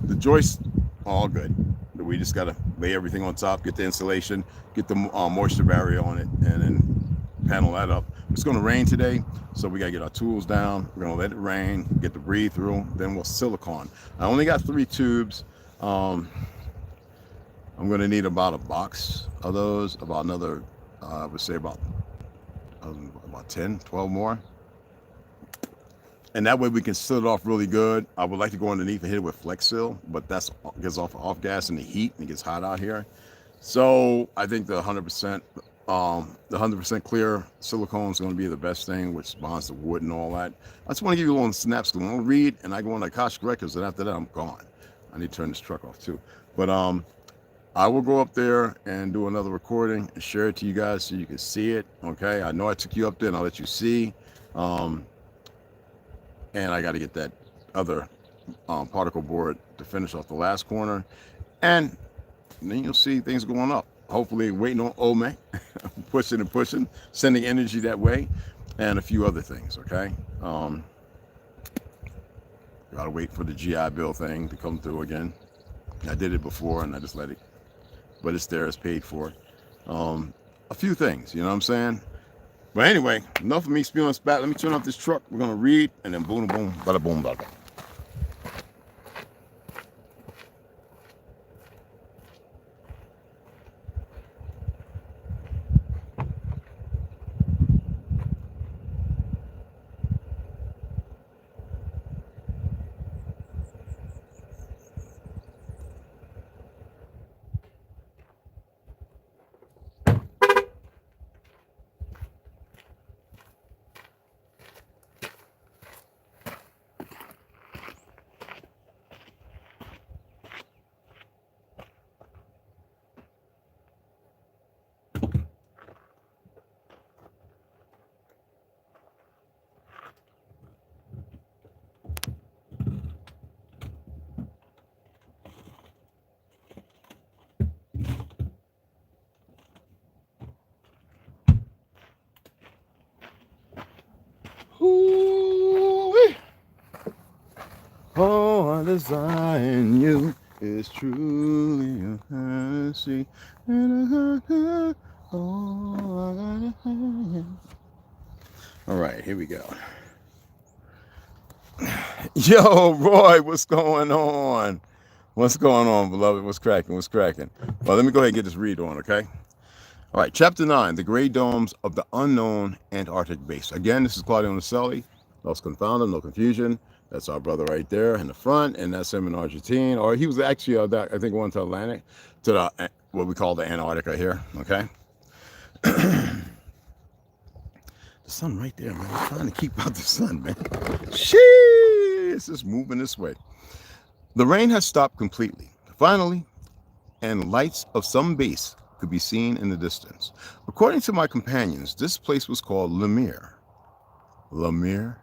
Speaker 3: The joists, all good. We just got to lay everything on top, get the insulation, get the moisture barrier on it, and then panel that up. It's going to rain today, so we got to get our tools down. We're going to let it rain, get the breathe through, then we'll silicone. I only got 3 tubes. I'm going to need about a box of those, about another, I would say about 10, 12 more. And that way we can seal it off really good. I would like to go underneath and hit it with Flex Seal, but that gets off gas in the heat and it gets hot out here. So I think the 100% clear silicone is going to be the best thing, which bonds the wood and all that. I just want to give you a little snaps. I'm going to read and I go on to Cashapp Records, and after that I'm gone. I need to turn this truck off too. But I will go up there and do another recording and share it to you guys so you can see it. Okay, I know I took you up there and I'll let you see. And I got to get that other particle board to finish off the last corner. And then you'll see things going up. Hopefully waiting on Ome, pushing and pushing, sending energy that way, and a few other things, okay? Got to wait for the GI Bill thing to come through again. I did it before and I just let it, but it's there, it's paid for. A few things, you know what I'm saying? But anyway, enough of me spewing spat. Let me turn off this truck. We're going to read, and then boom, boom, bada boom, bada boom. Ooh-wee. Oh, I desire you. is truly a fantasy. And all I gotta have. All right, here we go. Yo, Roy, what's going on? What's going on, beloved? What's cracking? What's cracking? Well, let me go ahead and get this read on, okay? All right, Chapter 9, The Gray Domes of the Unknown Antarctic Base. Again, this is Claudio Naselli. No confounded, no confusion. That's our brother right there in the front, and that's him in Argentina. Or he was actually, I think, going to Atlantic, to the what we call the Antarctica here, okay? The sun right there, man. I'm trying to keep out the sun, man. Sheesh, it's just moving this way. The rain has stopped completely, finally, and lights of some base could be seen in the distance. According to my companions, this place was called Lemire. Lemire?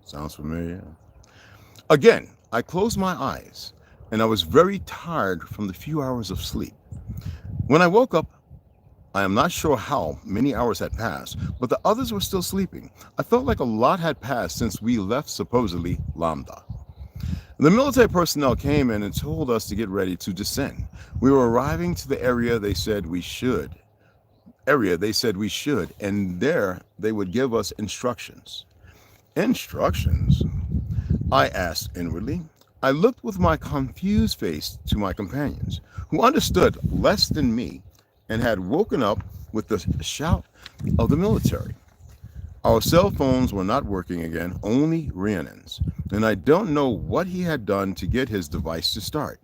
Speaker 3: Sounds familiar. Again, I closed my eyes, and I was very tired from the few hours of sleep. When I woke up, I am not sure how many hours had passed, but the others were still sleeping. I felt like a lot had passed since we left supposedly Lambda. The military personnel came in and told us to get ready to descend. We were arriving to the area they said we should, and there they would give us instructions. Instructions? I asked inwardly. I looked with my confused face to my companions, who understood less than me and had woken up with the shout of the military. Our cell phones were not working again, only Rhiannon's, and I don't know what he had done to get his device to start.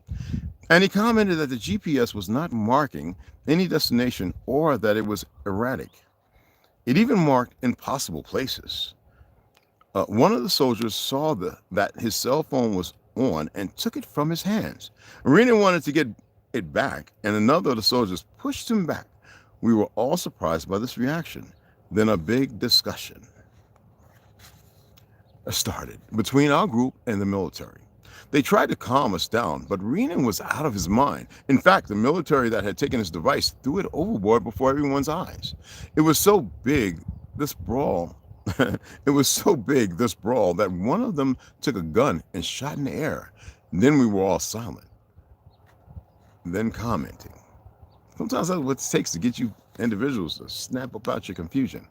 Speaker 3: And he commented that the GPS was not marking any destination or that it was erratic. It even marked impossible places. One of the soldiers saw that his cell phone was on and took it from his hands. Rhiannon wanted to get it back, and another of the soldiers pushed him back. We were all surprised by this reaction. Then a big discussion started between our group and the military. They tried to calm us down, but Rhiannon was out of his mind. In fact, the military that had taken his device threw it overboard before everyone's eyes. It was so big, this brawl, that one of them took a gun and shot in the air. Then we were all silent, then commenting. Sometimes that's what it takes to get you individuals to snap about your confusion.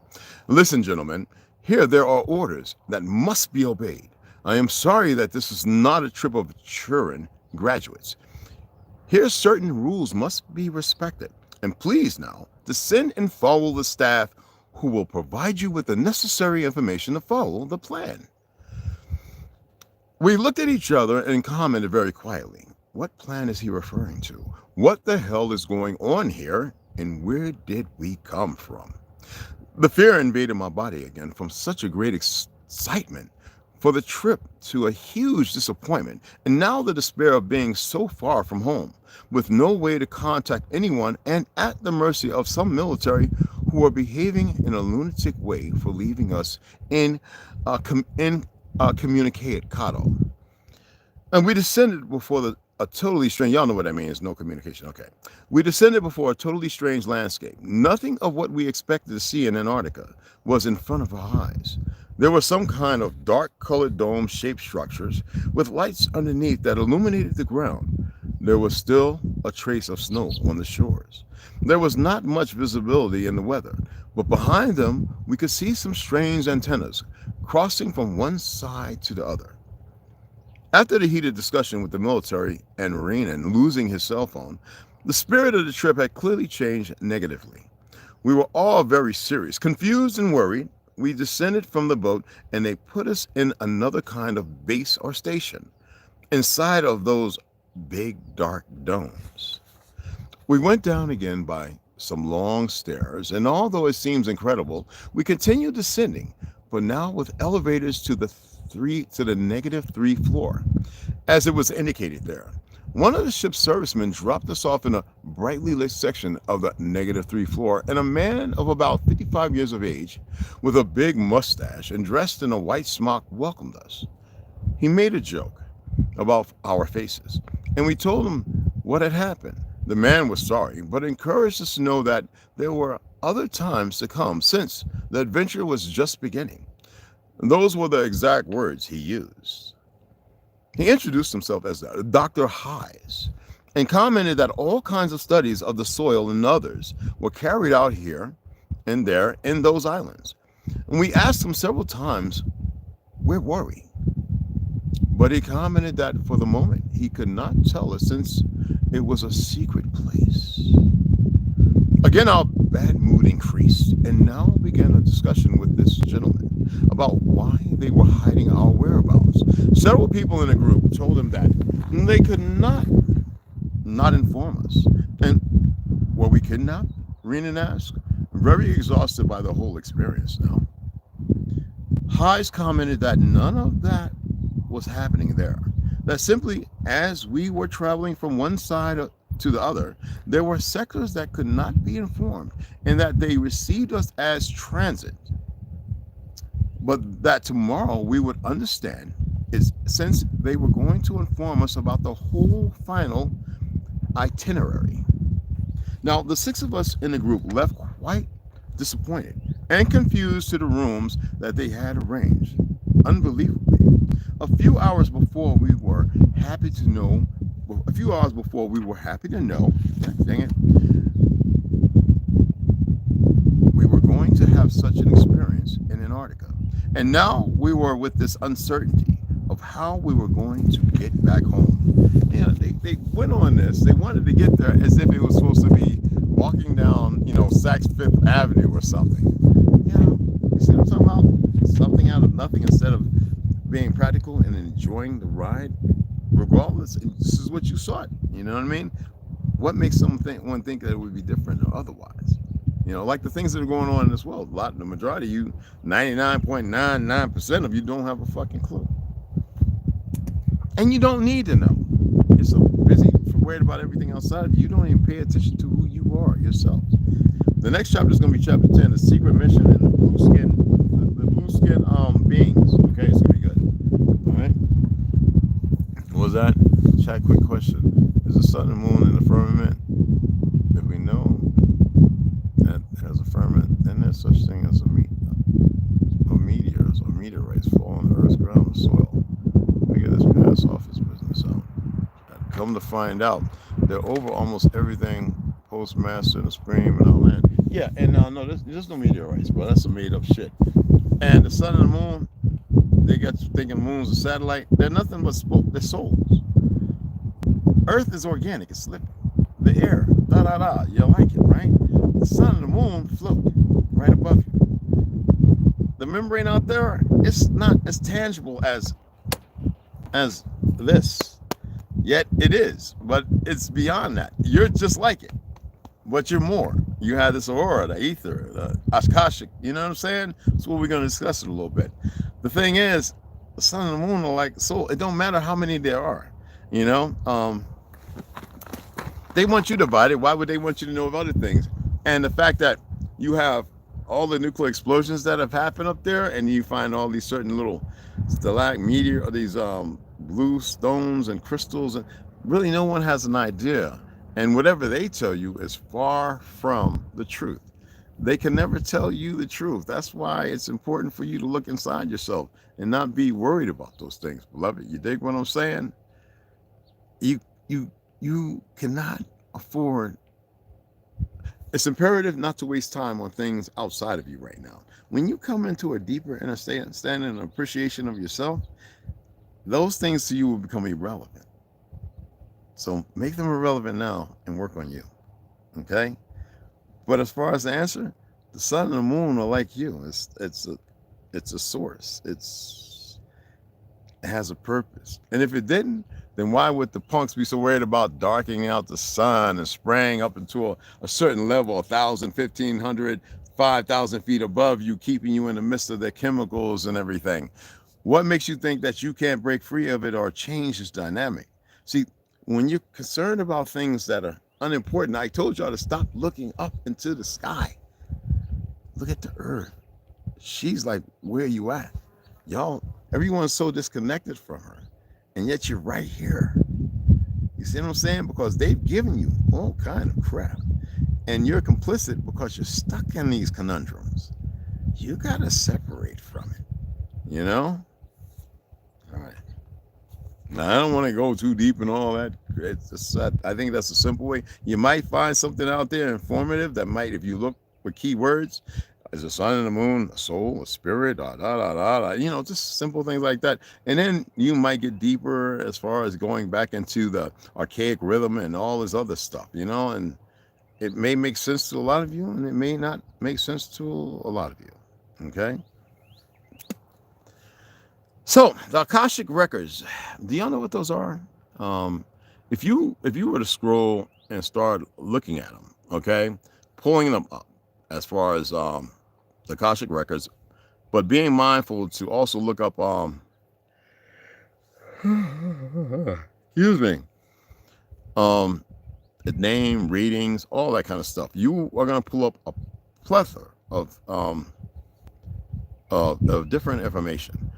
Speaker 3: Listen, gentlemen, here there are orders that must be obeyed. I am sorry that this is not a trip of children graduates. Here certain rules must be respected. And please now, descend and follow the staff who will provide you with the necessary information to follow the plan. We looked at each other and commented very quietly. What plan is he referring to? What the hell is going on here? And where did we come from? The fear invaded my body again from such a great excitement for the trip to a huge disappointment, and now the despair of being so far from home, with no way to contact anyone and at the mercy of some military who are behaving in a lunatic way for leaving us incommunicado. And we descended before a totally strange, y'all know what that means, no communication, okay. We descended before a totally strange landscape. Nothing of what we expected to see in Antarctica was in front of our eyes. There were some kind of dark-colored dome-shaped structures with lights underneath that illuminated the ground. There was still a trace of snow on the shores. There was not much visibility in the weather, but behind them we could see some strange antennas crossing from one side to the other. After the heated discussion with the military and Rhiannon losing his cell phone, the spirit of the trip had clearly changed negatively. We were all very serious, confused and worried. We descended from the boat and they put us in another kind of base or station, inside of those big dark domes. We went down again by some long stairs, and although it seems incredible, we continued descending, but now with elevators to the -3 floor, as it was indicated there. One of the ship's servicemen dropped us off in a brightly lit section of the -3 floor, and a man of about 55 years of age, with a big mustache and dressed in a white smock, welcomed us. He made a joke about our faces, and we told him what had happened. The man was sorry, but encouraged us to know that there were other times to come, since the adventure was just beginning. And those were the exact words he used. He introduced himself as Dr. Highs and commented that all kinds of studies of the soil and others were carried out here and there in those islands. And we asked him several times, where were we? But he commented that for the moment he could not tell us since it was a secret place. Again, our bad mood increased, and now began a discussion with this gentleman about why they were hiding our whereabouts. Several people in the group told him that they could not inform us. And were we kidnapped? Renan asked, very exhausted by the whole experience now. Highs commented that none of that was happening there. That simply as we were traveling from one side to the other, there were sectors that could not be informed and that they received us as transit. But that tomorrow we would understand is since they were going to inform us about the whole final itinerary. Now, the 6 of us in the group left quite disappointed and confused to the rooms that they had arranged. Unbelievably, a few hours before we were happy to know, dang it, we were going to have such an experience in Antarctica. And now we were with this uncertainty of how we were going to get back home. You know, they went on this. They wanted to get there as if it was supposed to be walking down, Saks Fifth Avenue or something. You see what I'm talking about? Something out of nothing instead of being practical and enjoying the ride. Regardless, this is what you sought. You know what I mean? What makes one think that it would be different or otherwise? Like the things that are going on in this world. The majority of you, 99.99% of you don't have a fucking clue. And you don't need to know. You're so busy worried about everything outside of you, you don't even pay attention to who you are yourself. The next chapter is going to be chapter 10, the secret mission and the blue skin beings. Okay, it's going to be good. All right. What was that? Chat, quick question. Is the sun and moon in the firmament? If we know that there's a firmament, then there's such thing as meteors or meteorites fall on the earth's ground or soil. Figure this pass off his business out. Come to find out, they're over almost everything postmaster and the stream and all that. Yeah, and no, there's no meteorites, but that's some made up shit. And the sun and the moon, they got you thinking moon's a satellite. They're nothing but they're souls. Earth is organic, it's living. The air, you like it, right? The sun and the moon float right above you. The membrane out there, it's not as tangible as this. Yet it is, but it's beyond that. You're just like it, but you're more. You have this aurora, the ether, the Akashic, you know what I'm saying? That's what we're going to discuss it a little bit. The thing is, the sun and the moon are like soul. It don't matter how many there are, They want you divided. Why would they want you to know of other things? And the fact that you have all the nuclear explosions that have happened up there, and you find all these certain little meteor, or these blue stones and crystals, and really no one has an idea. And whatever they tell you is far from the truth. They can never tell you the truth. That's why it's important for you to look inside yourself and not be worried about those things, beloved. You dig what I'm saying? You cannot afford. It's imperative not to waste time on things outside of you right now. When you come into a deeper understanding and appreciation of yourself, those things to you will become irrelevant. So make them irrelevant now and work on you. Okay? But as far as the answer, the sun and the moon are like you. It's a source. It has a purpose. And if it didn't, then why would the punks be so worried about darkening out the sun and spraying up into a certain level, 1,000, 1,500, 5,000 feet above you, keeping you in the midst of their chemicals and everything? What makes you think that you can't break free of it or change this dynamic? See, when you're concerned about things that are unimportant, I told y'all to stop looking up into the sky. Look at the earth. She's like, where you at? Y'all, everyone's so disconnected from her. And yet you're right here. You see what I'm saying? Because they've given you all kind of crap. And you're complicit because you're stuck in these conundrums. You got to separate from it. All right. Now, I don't want to go too deep in all that. It's just, I think that's a simple way. You might find something out there informative that might, if you look for keywords, is a sun and the moon, a soul, a spirit, just simple things like that. And then you might get deeper as far as going back into the archaic rhythm and all this other stuff, and it may make sense to a lot of you and it may not make sense to a lot of you. Okay. So the Akashic records, do y'all know what those are? If you were to scroll and start looking at them, okay, pulling them up as far as the Akashic records, but being mindful to also look up excuse me, the name, readings, all that kind of stuff. You are going to pull up a plethora of different information.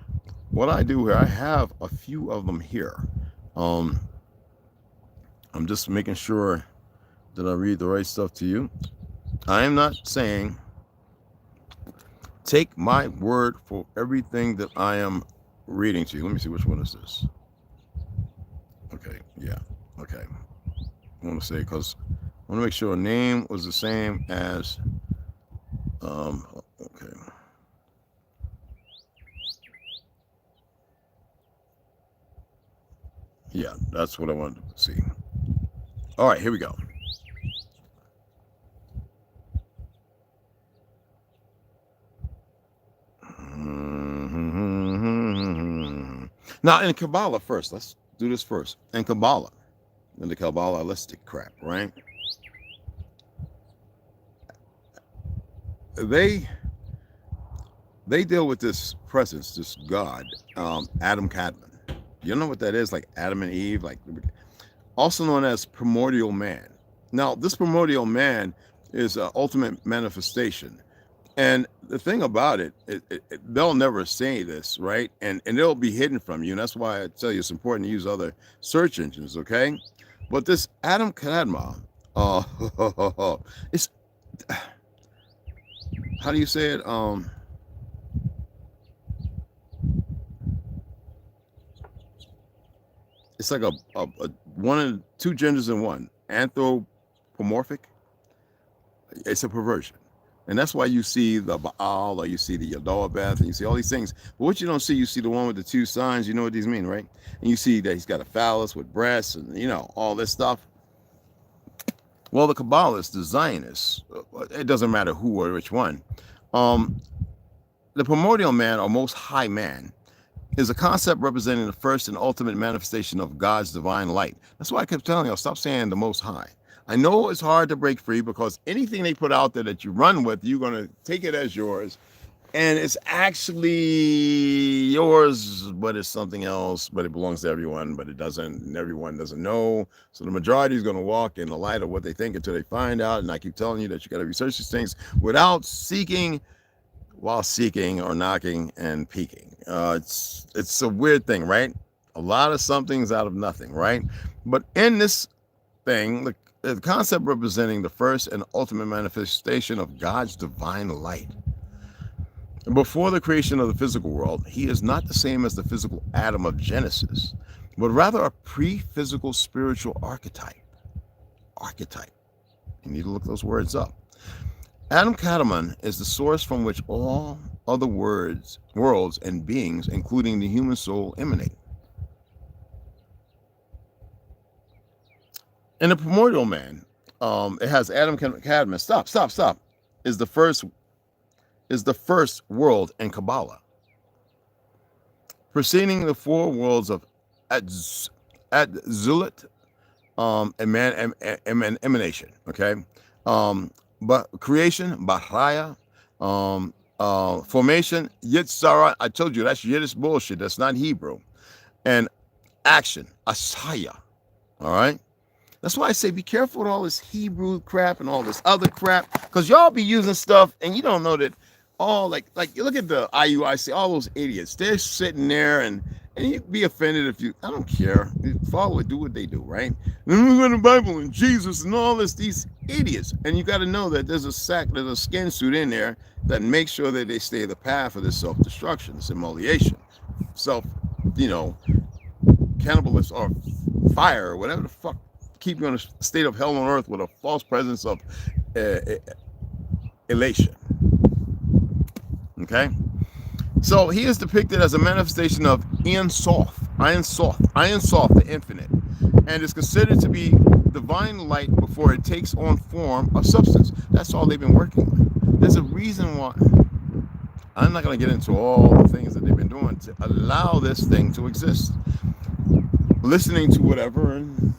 Speaker 3: What I do here, I have a few of them here. I'm just making sure that I read the right stuff to you. I am not saying take my word for everything that I am reading to you. Let me see, which one is this? Okay, yeah, okay. I want to say, because I want to make sure a name was the same as, okay. Yeah, that's what I wanted to see. All right, here we go. Now, in Kabbalah first, let's do this first. In Kabbalah, in the Kabbalistic crap, right? They deal with this presence, this God, Adam Kadmon. You know what that is? Like Adam and Eve, like also known as primordial man. Now, this primordial man is an ultimate manifestation. And the thing about it, they'll never say this, right? And it'll be hidden from you. And that's why I tell you it's important to use other search engines, okay? But this Adam Kadmon, it's, how do you say it? It's like a one and two genders in one, anthropomorphic. It's a perversion. And that's why you see the Baal, or you see the Yadawabeth, and you see all these things. But what you don't see, you see the one with the two signs. You know what these mean, right? And you see that he's got a phallus with breasts and, all this stuff. Well, the Kabbalists, the Zionists, it doesn't matter who or which one. The primordial man, or most high man, is a concept representing the first and ultimate manifestation of God's divine light. That's why I kept telling you, stop saying the most high. I know it's hard to break free because anything they put out there that you run with, you're going to take it as yours. And it's actually yours, but it's something else, but it belongs to everyone, but it doesn't, and everyone doesn't know. So the majority is going to walk in the light of what they think until they find out. And I keep telling you that you got to research these things without seeking, while seeking or knocking and peeking. It's a weird thing, right? A lot of something's out of nothing, right? But in this thing, the concept representing the first and ultimate manifestation of God's divine light. Before the creation of the physical world, he is not the same as the physical Adam of Genesis, but rather a pre-physical spiritual archetype. Archetype. You need to look those words up. Adam Kadmon is the source from which all other worlds and beings, including the human soul, emanate. In the primordial man, it has Adam Kadmon. Stop. Is the first world in Kabbalah, preceding the four worlds of Atzilut, emanation. Okay, but creation, Bahaya, formation, Yitzhara. I told you that's Yiddish bullshit. That's not Hebrew. And action, Asaya. All right. That's why I say be careful with all this Hebrew crap and all this other crap, because y'all be using stuff and you don't know that all like you look at the IUIC, all those idiots, they're sitting there and you be offended if you, I don't care, you follow it, do what they do, right? And we got the Bible and Jesus and all this, these idiots. And you got to know that there's a skin suit in there that makes sure that they stay the path of this self-destruction, this immolation, cannibalists or fire or whatever the fuck keep you in a state of hell on earth with a false presence of elation. Okay? So he is depicted as a manifestation of Ein Sof, the infinite, and is considered to be divine light before it takes on form of substance. That's all they've been working with. There's a reason why. I'm not going to get into all the things that they've been doing to allow this thing to exist. Listening to whatever and,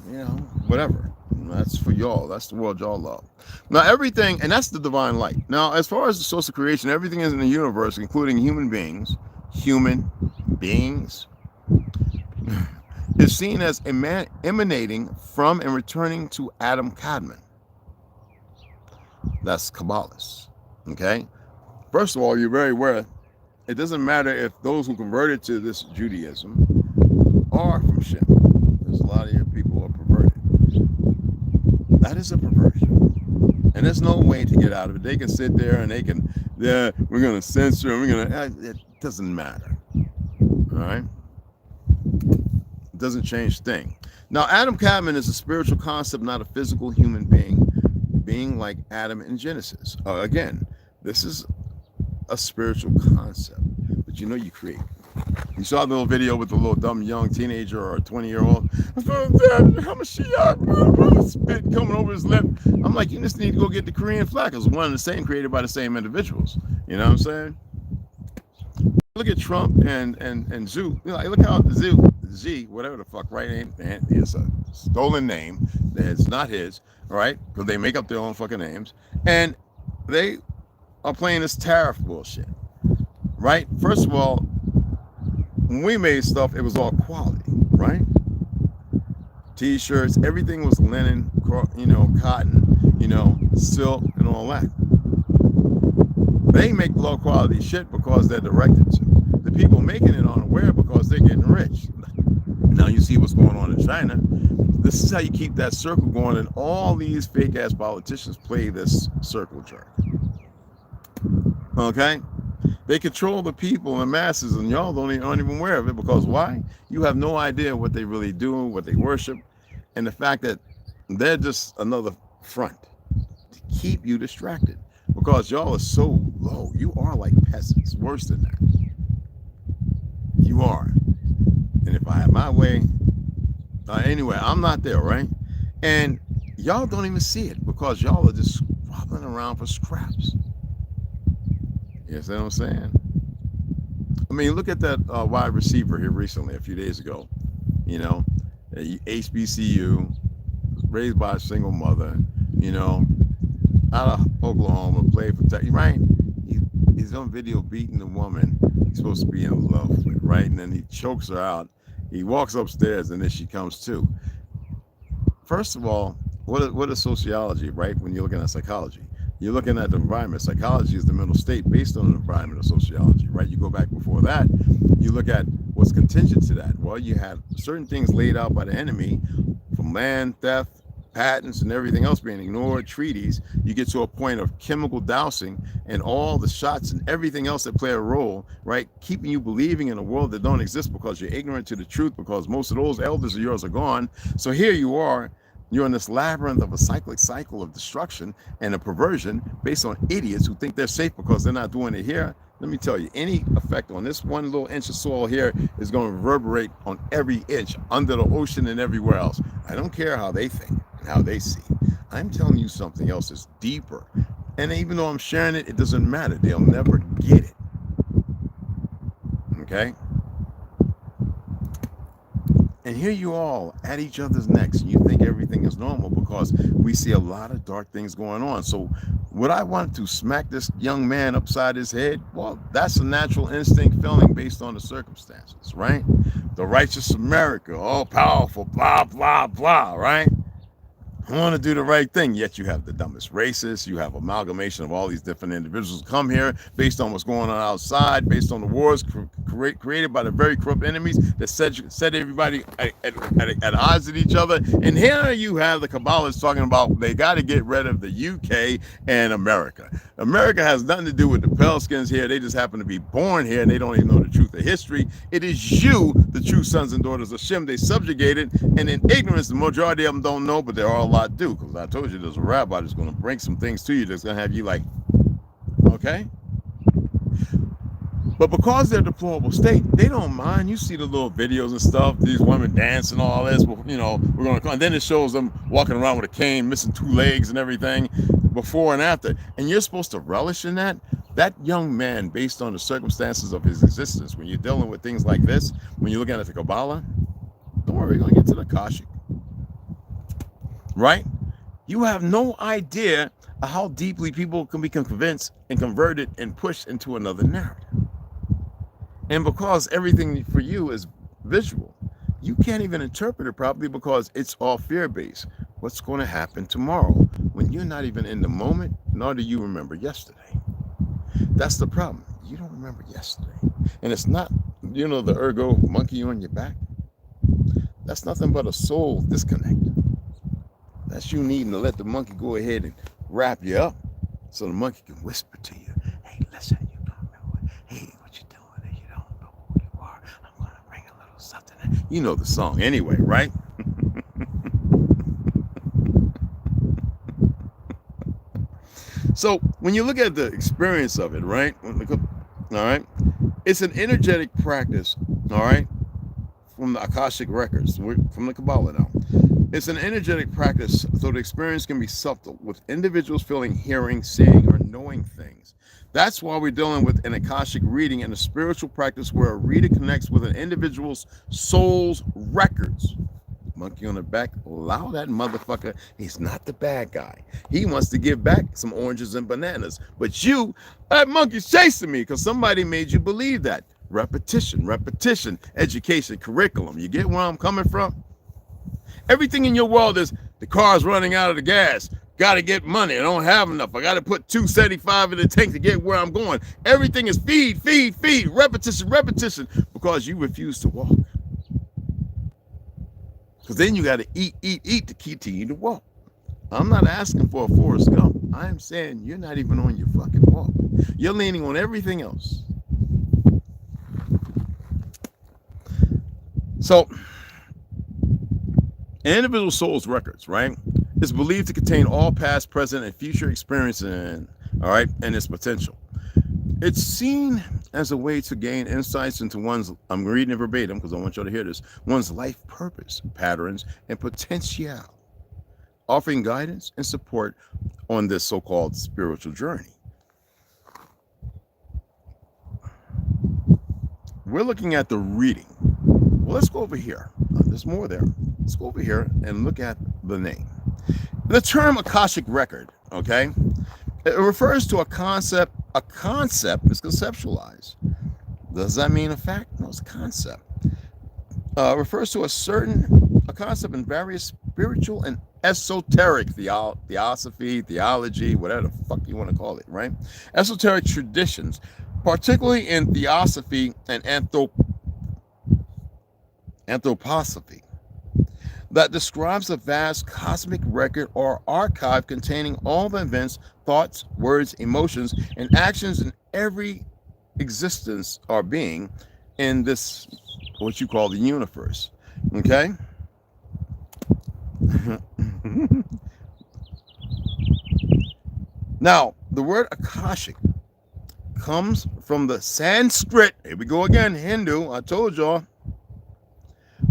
Speaker 3: whatever. That's for y'all. That's the world y'all love. Now, everything, and that's the divine light. Now, as far as the source of creation, everything is in the universe, including human beings, is seen as emanating from and returning to Adam Kadmon. That's Kabbalists. Okay? First of all, you're very aware, it doesn't matter if those who converted to this Judaism are from Shem. There's a lot of your people are perverted. That is a perversion. And there's no way to get out of it. They can sit there and they can, we're going to censor, and it doesn't matter. All right? It doesn't change a thing. Now, Adam Kadmon is a spiritual concept, not a physical human being like Adam in Genesis. Again, this is a spiritual concept, but you create. You saw the little video with the little dumb young teenager or a 20-year-old. Spit coming over his lip. I'm like, you just need to go get the Korean flag. It's one and the same, created by the same individuals. You know what I'm saying? Look at Trump and Zhu. Look how Z, whatever the fuck, right? And it's a stolen name. It's not his, all right? Because they make up their own fucking names. And they are playing this tariff bullshit, right? First of all, when we made stuff, it was all quality, right? T-shirts, everything was linen, cotton, silk, and all that. They make low quality shit because they're directed to. The people making it aren't aware because they're getting rich. Now you see what's going on in China. This is how you keep that circle going, and all these fake ass politicians play this circle jerk. Okay? They control the people and masses, and y'all aren't even aware of it, because why? You have no idea what they really do, what they worship, and the fact that they're just another front to keep you distracted, because y'all are so low. You are like peasants, worse than that. You are. And if I had my way, anyway, I'm not there, right? And y'all don't even see it, because y'all are just squabbling around for scraps. You see what I'm saying? I mean, look at that wide receiver here recently, a few days ago. HBCU, raised by a single mother, out of Oklahoma, played for Texas, right? He's on video beating the woman he's supposed to be in love with, right? And then he chokes her out. He walks upstairs, and then she comes to. First of all, what is sociology, right? When you're looking at psychology, you're looking at the environment. Psychology is the mental state based on the environment of sociology, right? You go back before that, you look at what's contingent to that. Well, you had certain things laid out by the enemy, from land, theft, patents, and everything else being ignored, treaties. You get to a point of chemical dousing and all the shots and everything else that play a role, right? Keeping you believing in a world that don't exist because you're ignorant to the truth, because most of those elders of yours are gone. So here you are. You're in this labyrinth of a cyclic cycle of destruction and a perversion based on idiots who think they're safe because they're not doing it here. Let me tell you, any effect on this one little inch of soil here is going to reverberate on every inch under the ocean and everywhere else. I don't care how they think and how they see. I'm telling you something else is deeper. And even though I'm sharing it, it doesn't matter. They'll never get it. Okay? And here you all at each other's necks, and you think everything is normal because we see a lot of dark things going on. So would I want to smack this young man upside his head? Well, that's a natural instinct feeling based on the circumstances, right? The righteous America, all powerful, blah, blah, blah, right? want to do the right thing, yet you have the dumbest racists. You have amalgamation of all these different individuals who come here based on what's going on outside, based on the wars created by the very corrupt enemies that set everybody at odds with each other. And here you have the Kabbalists talking about they got to get rid of the UK and America. America has nothing to do with the pale skins here. They just happen to be born here and they don't even know the truth of history. It is you, the true sons and daughters of Shem, they subjugated, and in ignorance, the majority of them don't know, but there are a lot do, because I told you there's a rabbi that's going to bring some things to you that's going to have you like, okay? But because they're a deplorable state, they don't mind. You see the little videos and stuff, these women dancing, all this, you know, we're going to come. And then it shows them walking around with a cane, missing 2 legs and everything, before and after. And you're supposed to relish in that? That young man, based on the circumstances of his existence, when you're dealing with things like this, when you're looking at the Kabbalah, don't worry, we're going to get to the Kashyyyk. Right? You have no idea of how deeply people can be convinced and converted and pushed into another narrative. And because everything for you is visual, you can't even interpret it properly because it's all fear-based. What's going to happen tomorrow when you're not even in the moment, nor do you remember yesterday? That's the problem. You don't remember yesterday. And it's not, you know, the ergo monkey on your back. That's nothing but a soul disconnect. That's you needing to let the monkey go ahead and wrap you up so the monkey can whisper to you, hey, listen, you don't remember hey, what you doing? You don't know who you are. I'm going to bring a little something in. You know the song anyway, right? So when you look at the experience of it, right? All right, it's an energetic practice, all right, from the Akashic records, from the Kabbalah now. It's an energetic practice, so the experience can be subtle, with individuals feeling, hearing, seeing, or knowing things. That's why we're dealing with an Akashic reading and a spiritual practice where a reader connects with an individual's soul's records. Monkey on the back, allow that motherfucker. He's not the bad guy. He wants to give back some oranges and bananas. But you, that monkey's chasing me because somebody made you believe that. Repetition, education, curriculum. You get where I'm coming from? Everything in your world is the car's running out of the gas. Got to get money. I don't have enough. I got to put $2.75 in the tank to get where I'm going. Everything is feed, repetition, because you refuse to walk. Because then you got to eat to continue to walk. I'm not asking for a Forrest Gump. I'm saying you're not even on your fucking walk. You're leaning on everything else. So, an individual soul's records, right, is believed to contain all past, present, and future experiences, all right, and its potential. It's seen as a way to gain insights into one's, I'm reading it verbatim because I want y'all to hear this, one's life purpose, patterns, and potential, offering guidance and support on this so-called spiritual journey. We're looking at the reading. Well, let's go over here. There's more there. Let's go over here and look at the name. The term Akashic record, okay, it refers to a concept. A concept is conceptualized. Does that mean a fact? No, it's a concept. Refers to a concept in various spiritual and esoteric theosophy, theology, whatever the fuck you want to call it, right? Esoteric traditions, particularly in theosophy and anthroposophy, that describes a vast cosmic record or archive containing all the events, thoughts, words, emotions, and actions in every existence or being in this, what you call the universe. Okay? Now, the word Akashic comes from the Sanskrit, here we go again, Hindu, I told y'all,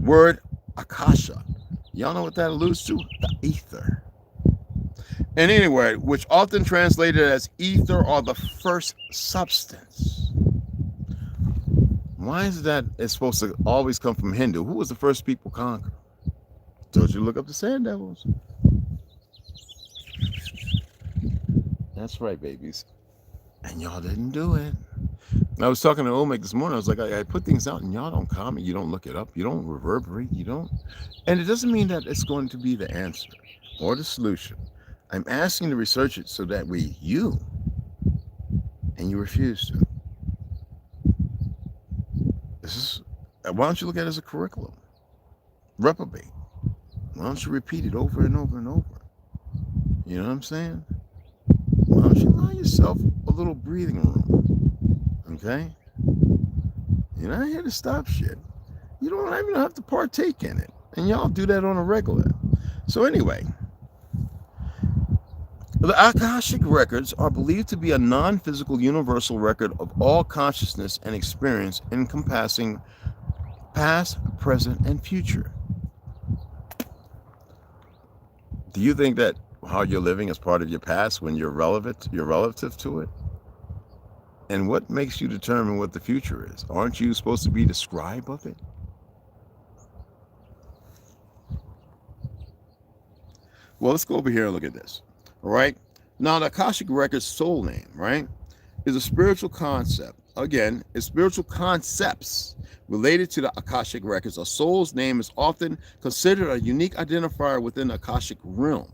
Speaker 3: word Akasha. Y'all know what that alludes to? The ether. And anyway, which often translated as ether or the first substance. Why is that it's supposed to always come from Hindu? Who was the first people conquered? Told you to look up the Sand Devils. That's right, babies. And y'all didn't do it. I was talking to Omek this morning. I was like, I put things out and y'all don't comment. You don't look it up. You don't reverberate. You don't. And it doesn't mean that it's going to be the answer. or the solution. I'm asking to research it so that you refuse to. Why don't you look at it as a curriculum? Reprobate. Why don't you repeat it over and over and over? You know what I'm saying? Why don't you allow yourself a little breathing room? Okay? You're not here to stop shit. You don't even have to partake in it. And y'all do that on a regular. So anyway, the Akashic records are believed to be a non-physical universal record of all consciousness and experience encompassing past, present, and future. Do you think that how you're living is part of your past when you're relative to it? And what makes you determine what the future is? Aren't you supposed to be the scribe of it? Well, let's go over here and look at this. All right. Now, the Akashic Records soul name, right, is a spiritual concept. Again, it's spiritual concepts related to the Akashic Records. A soul's name is often considered a unique identifier within the Akashic realm,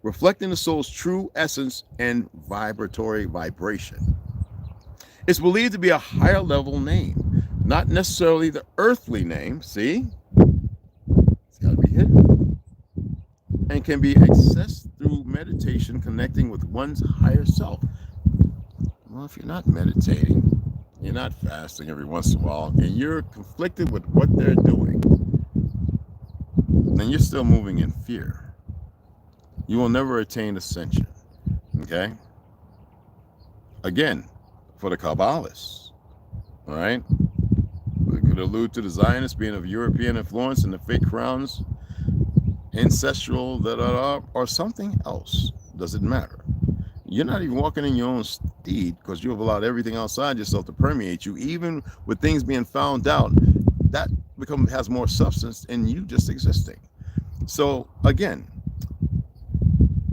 Speaker 3: reflecting the soul's true essence and vibratory vibration. It's believed to be a higher level name, not necessarily the earthly name. See? It's got to be hidden. And can be accessed through meditation, connecting with one's higher self. Well, if you're not meditating, you're not fasting every once in a while, and you're conflicted with what they're doing, then you're still moving in fear. You will never attain ascension. Okay? Again, for the Kabbalists, all right? We could allude to the Zionists being of European influence and the fake crowns, ancestral, or something else. Doesn't matter. You're not even walking in your own steed because you have allowed everything outside yourself to permeate you. Even with things being found out, that has more substance than you just existing. So again,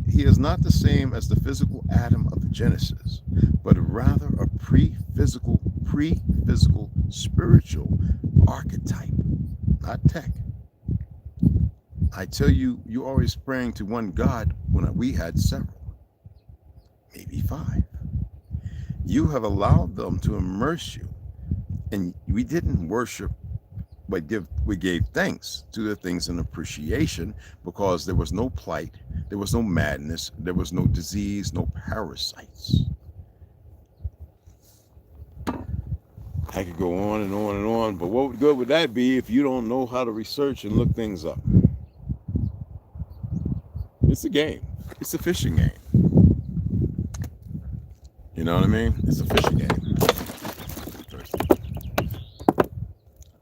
Speaker 3: he is not the same as the physical atom of Genesis, but rather a pre-physical spiritual archetype, not tech. I tell you, you always praying to one God when we had several, maybe 5. You have allowed them to immerse you, and we didn't worship, but we gave thanks to the things in appreciation, because there was no plight, there was no madness, there was no disease, no parasites. I could go on and on and on, but what good would that be if you don't know how to research and look things up? It's a game. It's a fishing game. You know what I mean? It's a fishing game.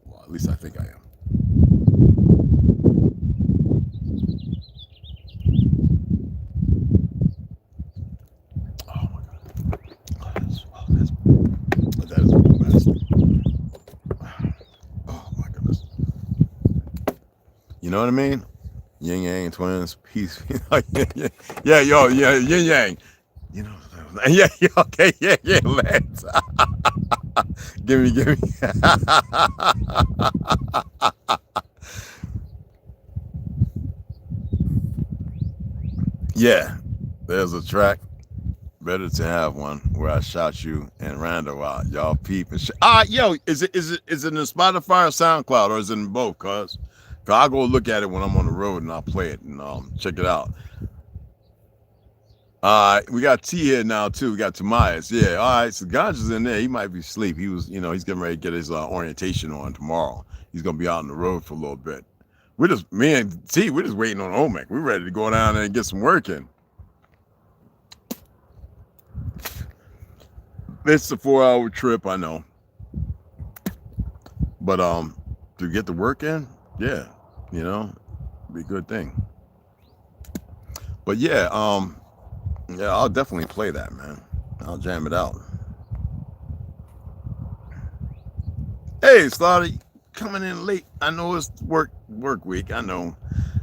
Speaker 3: Well, at least I think I am. Oh my God. That is best. Oh my goodness. You know what I mean? Yin Yang twins, peace. Yeah, yin yang. You know, yeah, okay, yeah, let's. give me. Yeah, there's a track. Better to have one where I shout you and Randall out. Y'all peep and yo, is it in Spotify or SoundCloud, or is it in both? Cause I'll go look at it when I'm on the road and I'll play it and check it out. We got T here now too. We got Tomias. Yeah, all right. So Ganja's in there. He might be asleep. He was, he's getting ready to get his orientation on tomorrow. He's gonna be out on the road for a little bit. Me and T, we're just waiting on Omek. We're ready to go down there and get some work in. It's a 4-hour trip, I know. But to get the work in, yeah, be a good thing. But yeah, I'll definitely play that, man. I'll jam it out. Hey, Slaughter, coming in late. I know it's work week. I know.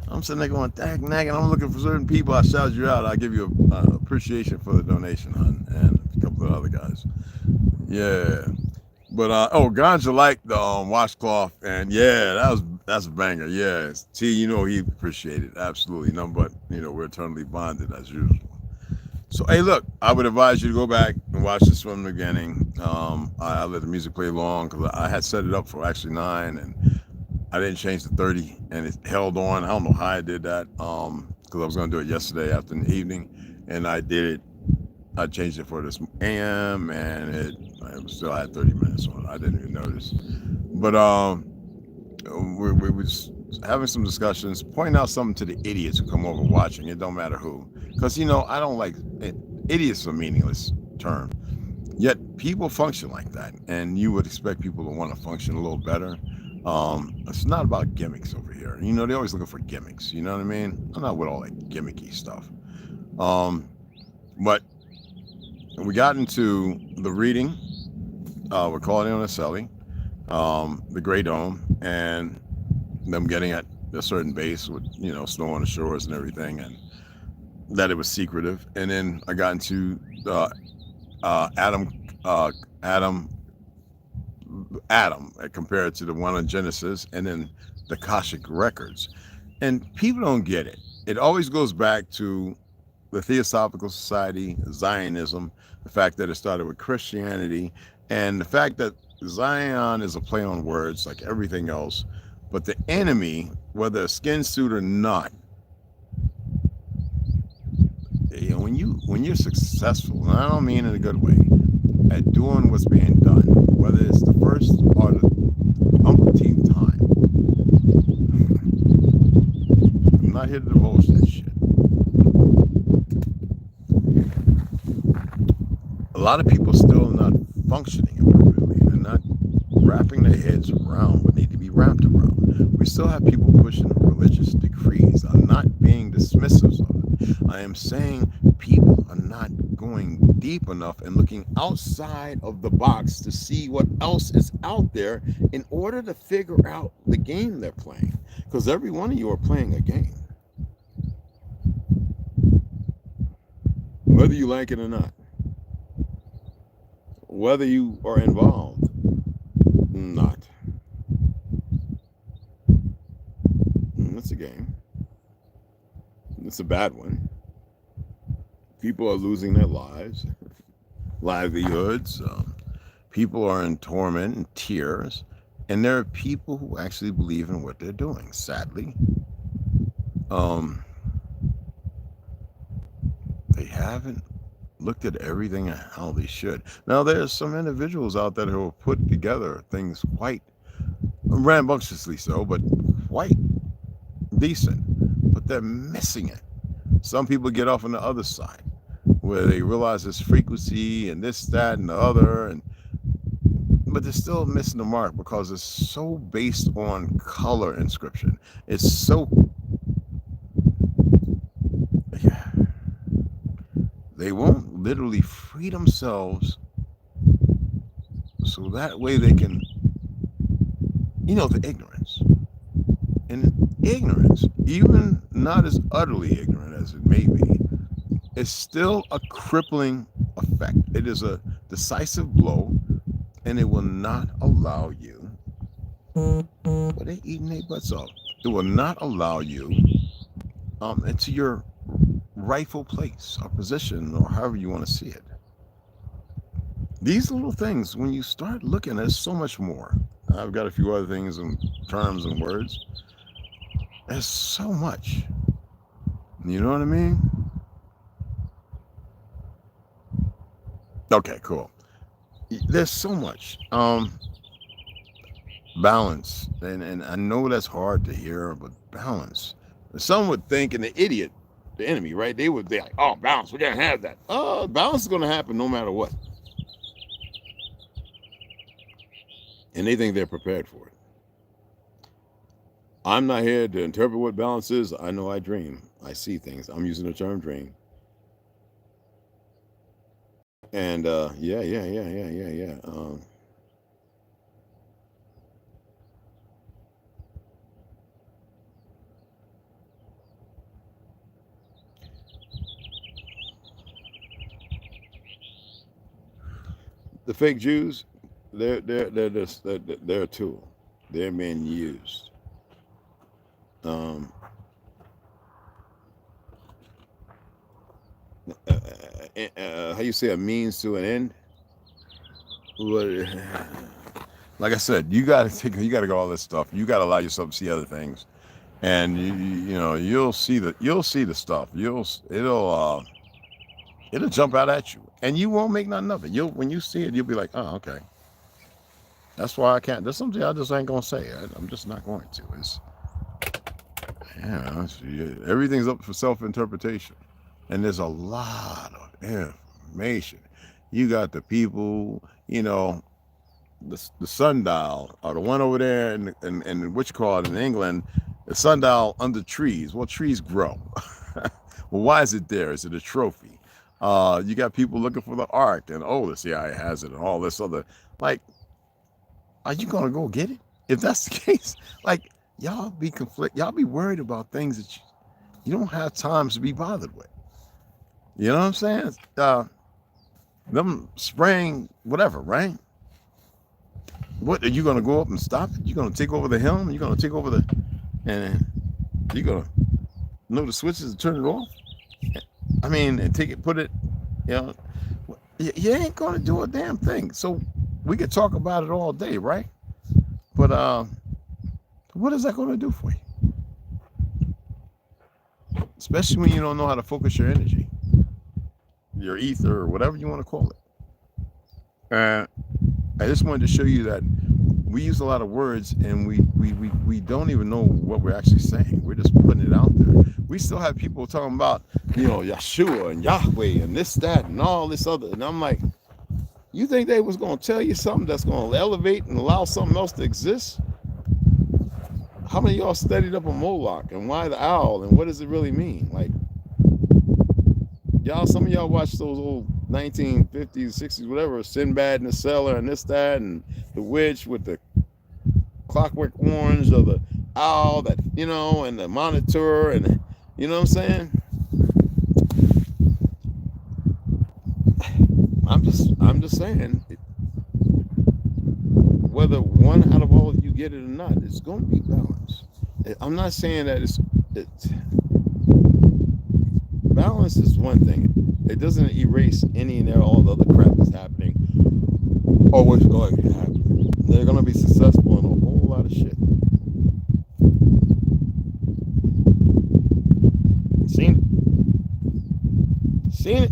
Speaker 3: I'm sitting there going, dang, nagging. I'm looking for certain people. I shout you out. I'll give you appreciation for the donation, hon, and a couple of other guys. Yeah. But Ganja liked the washcloth, and yeah, That's a banger. Yeah. T, you know he appreciated it. Absolutely. No, but we're eternally bonded as usual. So hey, look, I would advise you to go back and watch this from the beginning. I let the music play long because I had set it up for actually 9, and I didn't change the 30, and it held on. I don't know how I did that. Because I was going to do it yesterday after the evening, and I did it. I changed it for this AM, and it still had 30 minutes on it. I didn't even notice. But we were just having some discussions, pointing out something to the idiots who come over watching. It don't matter who, because I don't like it. Idiots are a meaningless term. Yet people function like that, and you would expect people to want to function a little better. It's not about gimmicks over here. They're always looking for gimmicks. You know what I mean? I'm not with all that gimmicky stuff. But we got into the reading. We're calling on a Selly, the Grey Dome, and them getting at a certain base with snow on the shores and everything, and that it was secretive. And then I got into Adam compared to the one on Genesis, and then the Akashic records. And people don't get it. It always goes back to the Theosophical Society, Zionism, the fact that it started with Christianity, and the fact that Zion is a play on words like everything else. But the enemy, whether a skin suit or not, when you're successful, and I don't mean in a good way, at doing what's being done, whether it's the first or the umpteenth time, I'm not here to divulge that shit. A lot of people still not functioning appropriately. They're not wrapping their heads around what need to be wrapped around. We still have people pushing religious decrees. I'm not being dismissive of it. I am saying people are not going deep enough and looking outside of the box to see what else is out there in order to figure out the game they're playing. Because every one of you are playing a game, whether you like it or not, whether you are involved, not. It's a game. It's a bad one. People are losing their lives, livelihoods. People are in torment and tears. And there are people who actually believe in what they're doing, sadly. They haven't looked at everything and how they should. Now, there's some individuals out there who have put together things quite rambunctiously so, but quite decent. But they're missing it. Some people get off on the other side, where they realize this frequency and this, that, and the other, but they're still missing the mark because it's so based on color inscription. It's so, they won't literally free themselves so that way they can, the ignorance. And ignorance, even not as utterly ignorant as it may be, is still a crippling effect. It is a decisive blow, and it will not allow you, but they eating their butts off. It will not allow you into your rightful place or position, or however you want to see it. These little things, when you start looking, there's so much more. I've got a few other things and terms and words. There's so much. You know what I mean? Okay, cool. There's so much. Balance. And I know that's hard to hear, but balance. Some would think, and the idiot, the enemy, right? They would be like, oh, balance, we can't have that. Balance is going to happen no matter what. And they think they're prepared for it. I'm not here to interpret what balance is. I know I dream. I see things. I'm using the term dream. And yeah. The fake Jews, they're a tool. They're being used. How you say, a means to an end? Like I said, you gotta go all this stuff. You gotta allow yourself to see other things, and you know you'll see the stuff. It'll jump out at you, and you won't make nothing of it. When you see it, you'll be like, oh, okay. That's why I can't. There's something I just ain't gonna say. I'm just not going to. Everything's up for self-interpretation, and there's a lot of information. You got the people, you know, the sundial, or the one over there in what you call it in England, the sundial under trees. Well, trees grow. Well, why is it there? Is it a trophy? You got people looking for the ark, and the CIA has it, and all this other. Like, are you gonna go get it? If that's the case, like, y'all be worried about things that you don't have time to be bothered with. You know what I'm saying? Them spraying whatever, right? What, are you gonna go up and stop it? You gonna take over the helm? You gonna take over and you gonna know the switches to turn it off? I mean, and put it, you know, you ain't gonna do a damn thing. So we could talk about it all day, right? But what is that gonna do for you? Especially when you don't know how to focus your energy, your ether, or whatever you want to call it. And I just wanted to show you that we use a lot of words, and we don't even know what we're actually saying. We're just putting it out there. We still have people talking about, you know, Yeshua and Yahweh and this, that, and all this other. And I'm like, you think they was going to tell you something that's going to elevate and allow something else to exist? How many of y'all studied up on Moloch and why the owl and what does it really mean? Like, y'all, some of y'all watch those old 1950s, 60s, whatever, Sinbad and the Cellar and this, that, and the witch with the clockwork orange, or the owl that, you know, and the monitor, and you know what I'm saying? I'm just saying, whether one out of all of you get it or not, it's going to be balanced. I'm not saying that it's balance is one thing. It doesn't erase any and all the other crap that's happening or what's going to happen. They're going to be successful in a whole lot of shit. Seen it.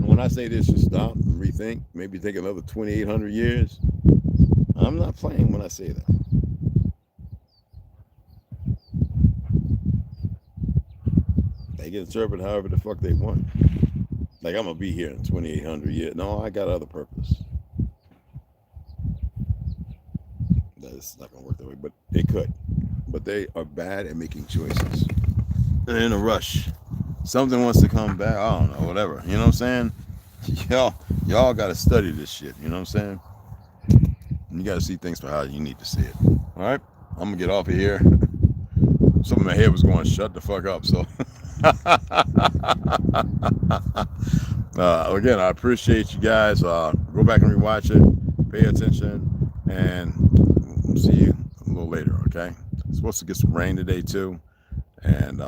Speaker 3: When I say this, just stop and rethink. Maybe take another 2,800 years. I'm not playing when I say that. They can interpret however the fuck they want. Like, I'm gonna be here in 2,800 years. No, I got other purpose. That's not gonna work that way, but it could. But they are bad at making choices. They're in a rush. Something wants to come back. I don't know, whatever. You know what I'm saying? Y'all got to study this shit. You know what I'm saying? And you got to see things for how you need to see it. All right? I'm going to get off of here. Some of my head was going, shut the fuck up. So, again, I appreciate you guys. Go back and rewatch it. Pay attention. And we'll see you a little later, okay? It's supposed to get some rain today, too. And,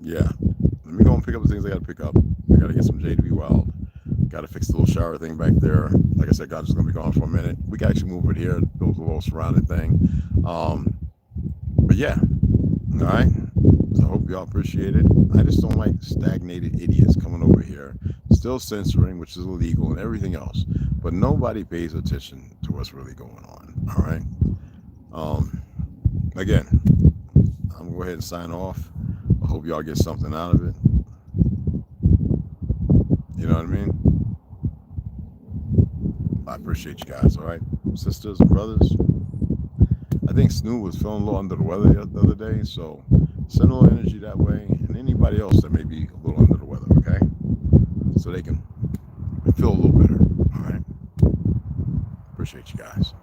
Speaker 3: yeah. Let me go and pick up the things I got to pick up. I got to get some JDB Wild. Got to fix the little shower thing back there. Like I said, God's just going to be gone for a minute. We can actually move it here, build a little surrounding thing. But yeah, all right. So I hope y'all appreciate it. I just don't like stagnated idiots coming over here, still censoring, which is illegal, and everything else. But nobody pays attention to what's really going on, all right? Again, I'm going to go ahead and sign off. I hope y'all get something out of it. You know what I mean? I appreciate you guys, all right? Sisters and brothers. I think Snoo was feeling a little under the weather the other day, so send a little energy that way, and anybody else that may be a little under the weather, okay? So they can feel a little better, all right? Appreciate you guys.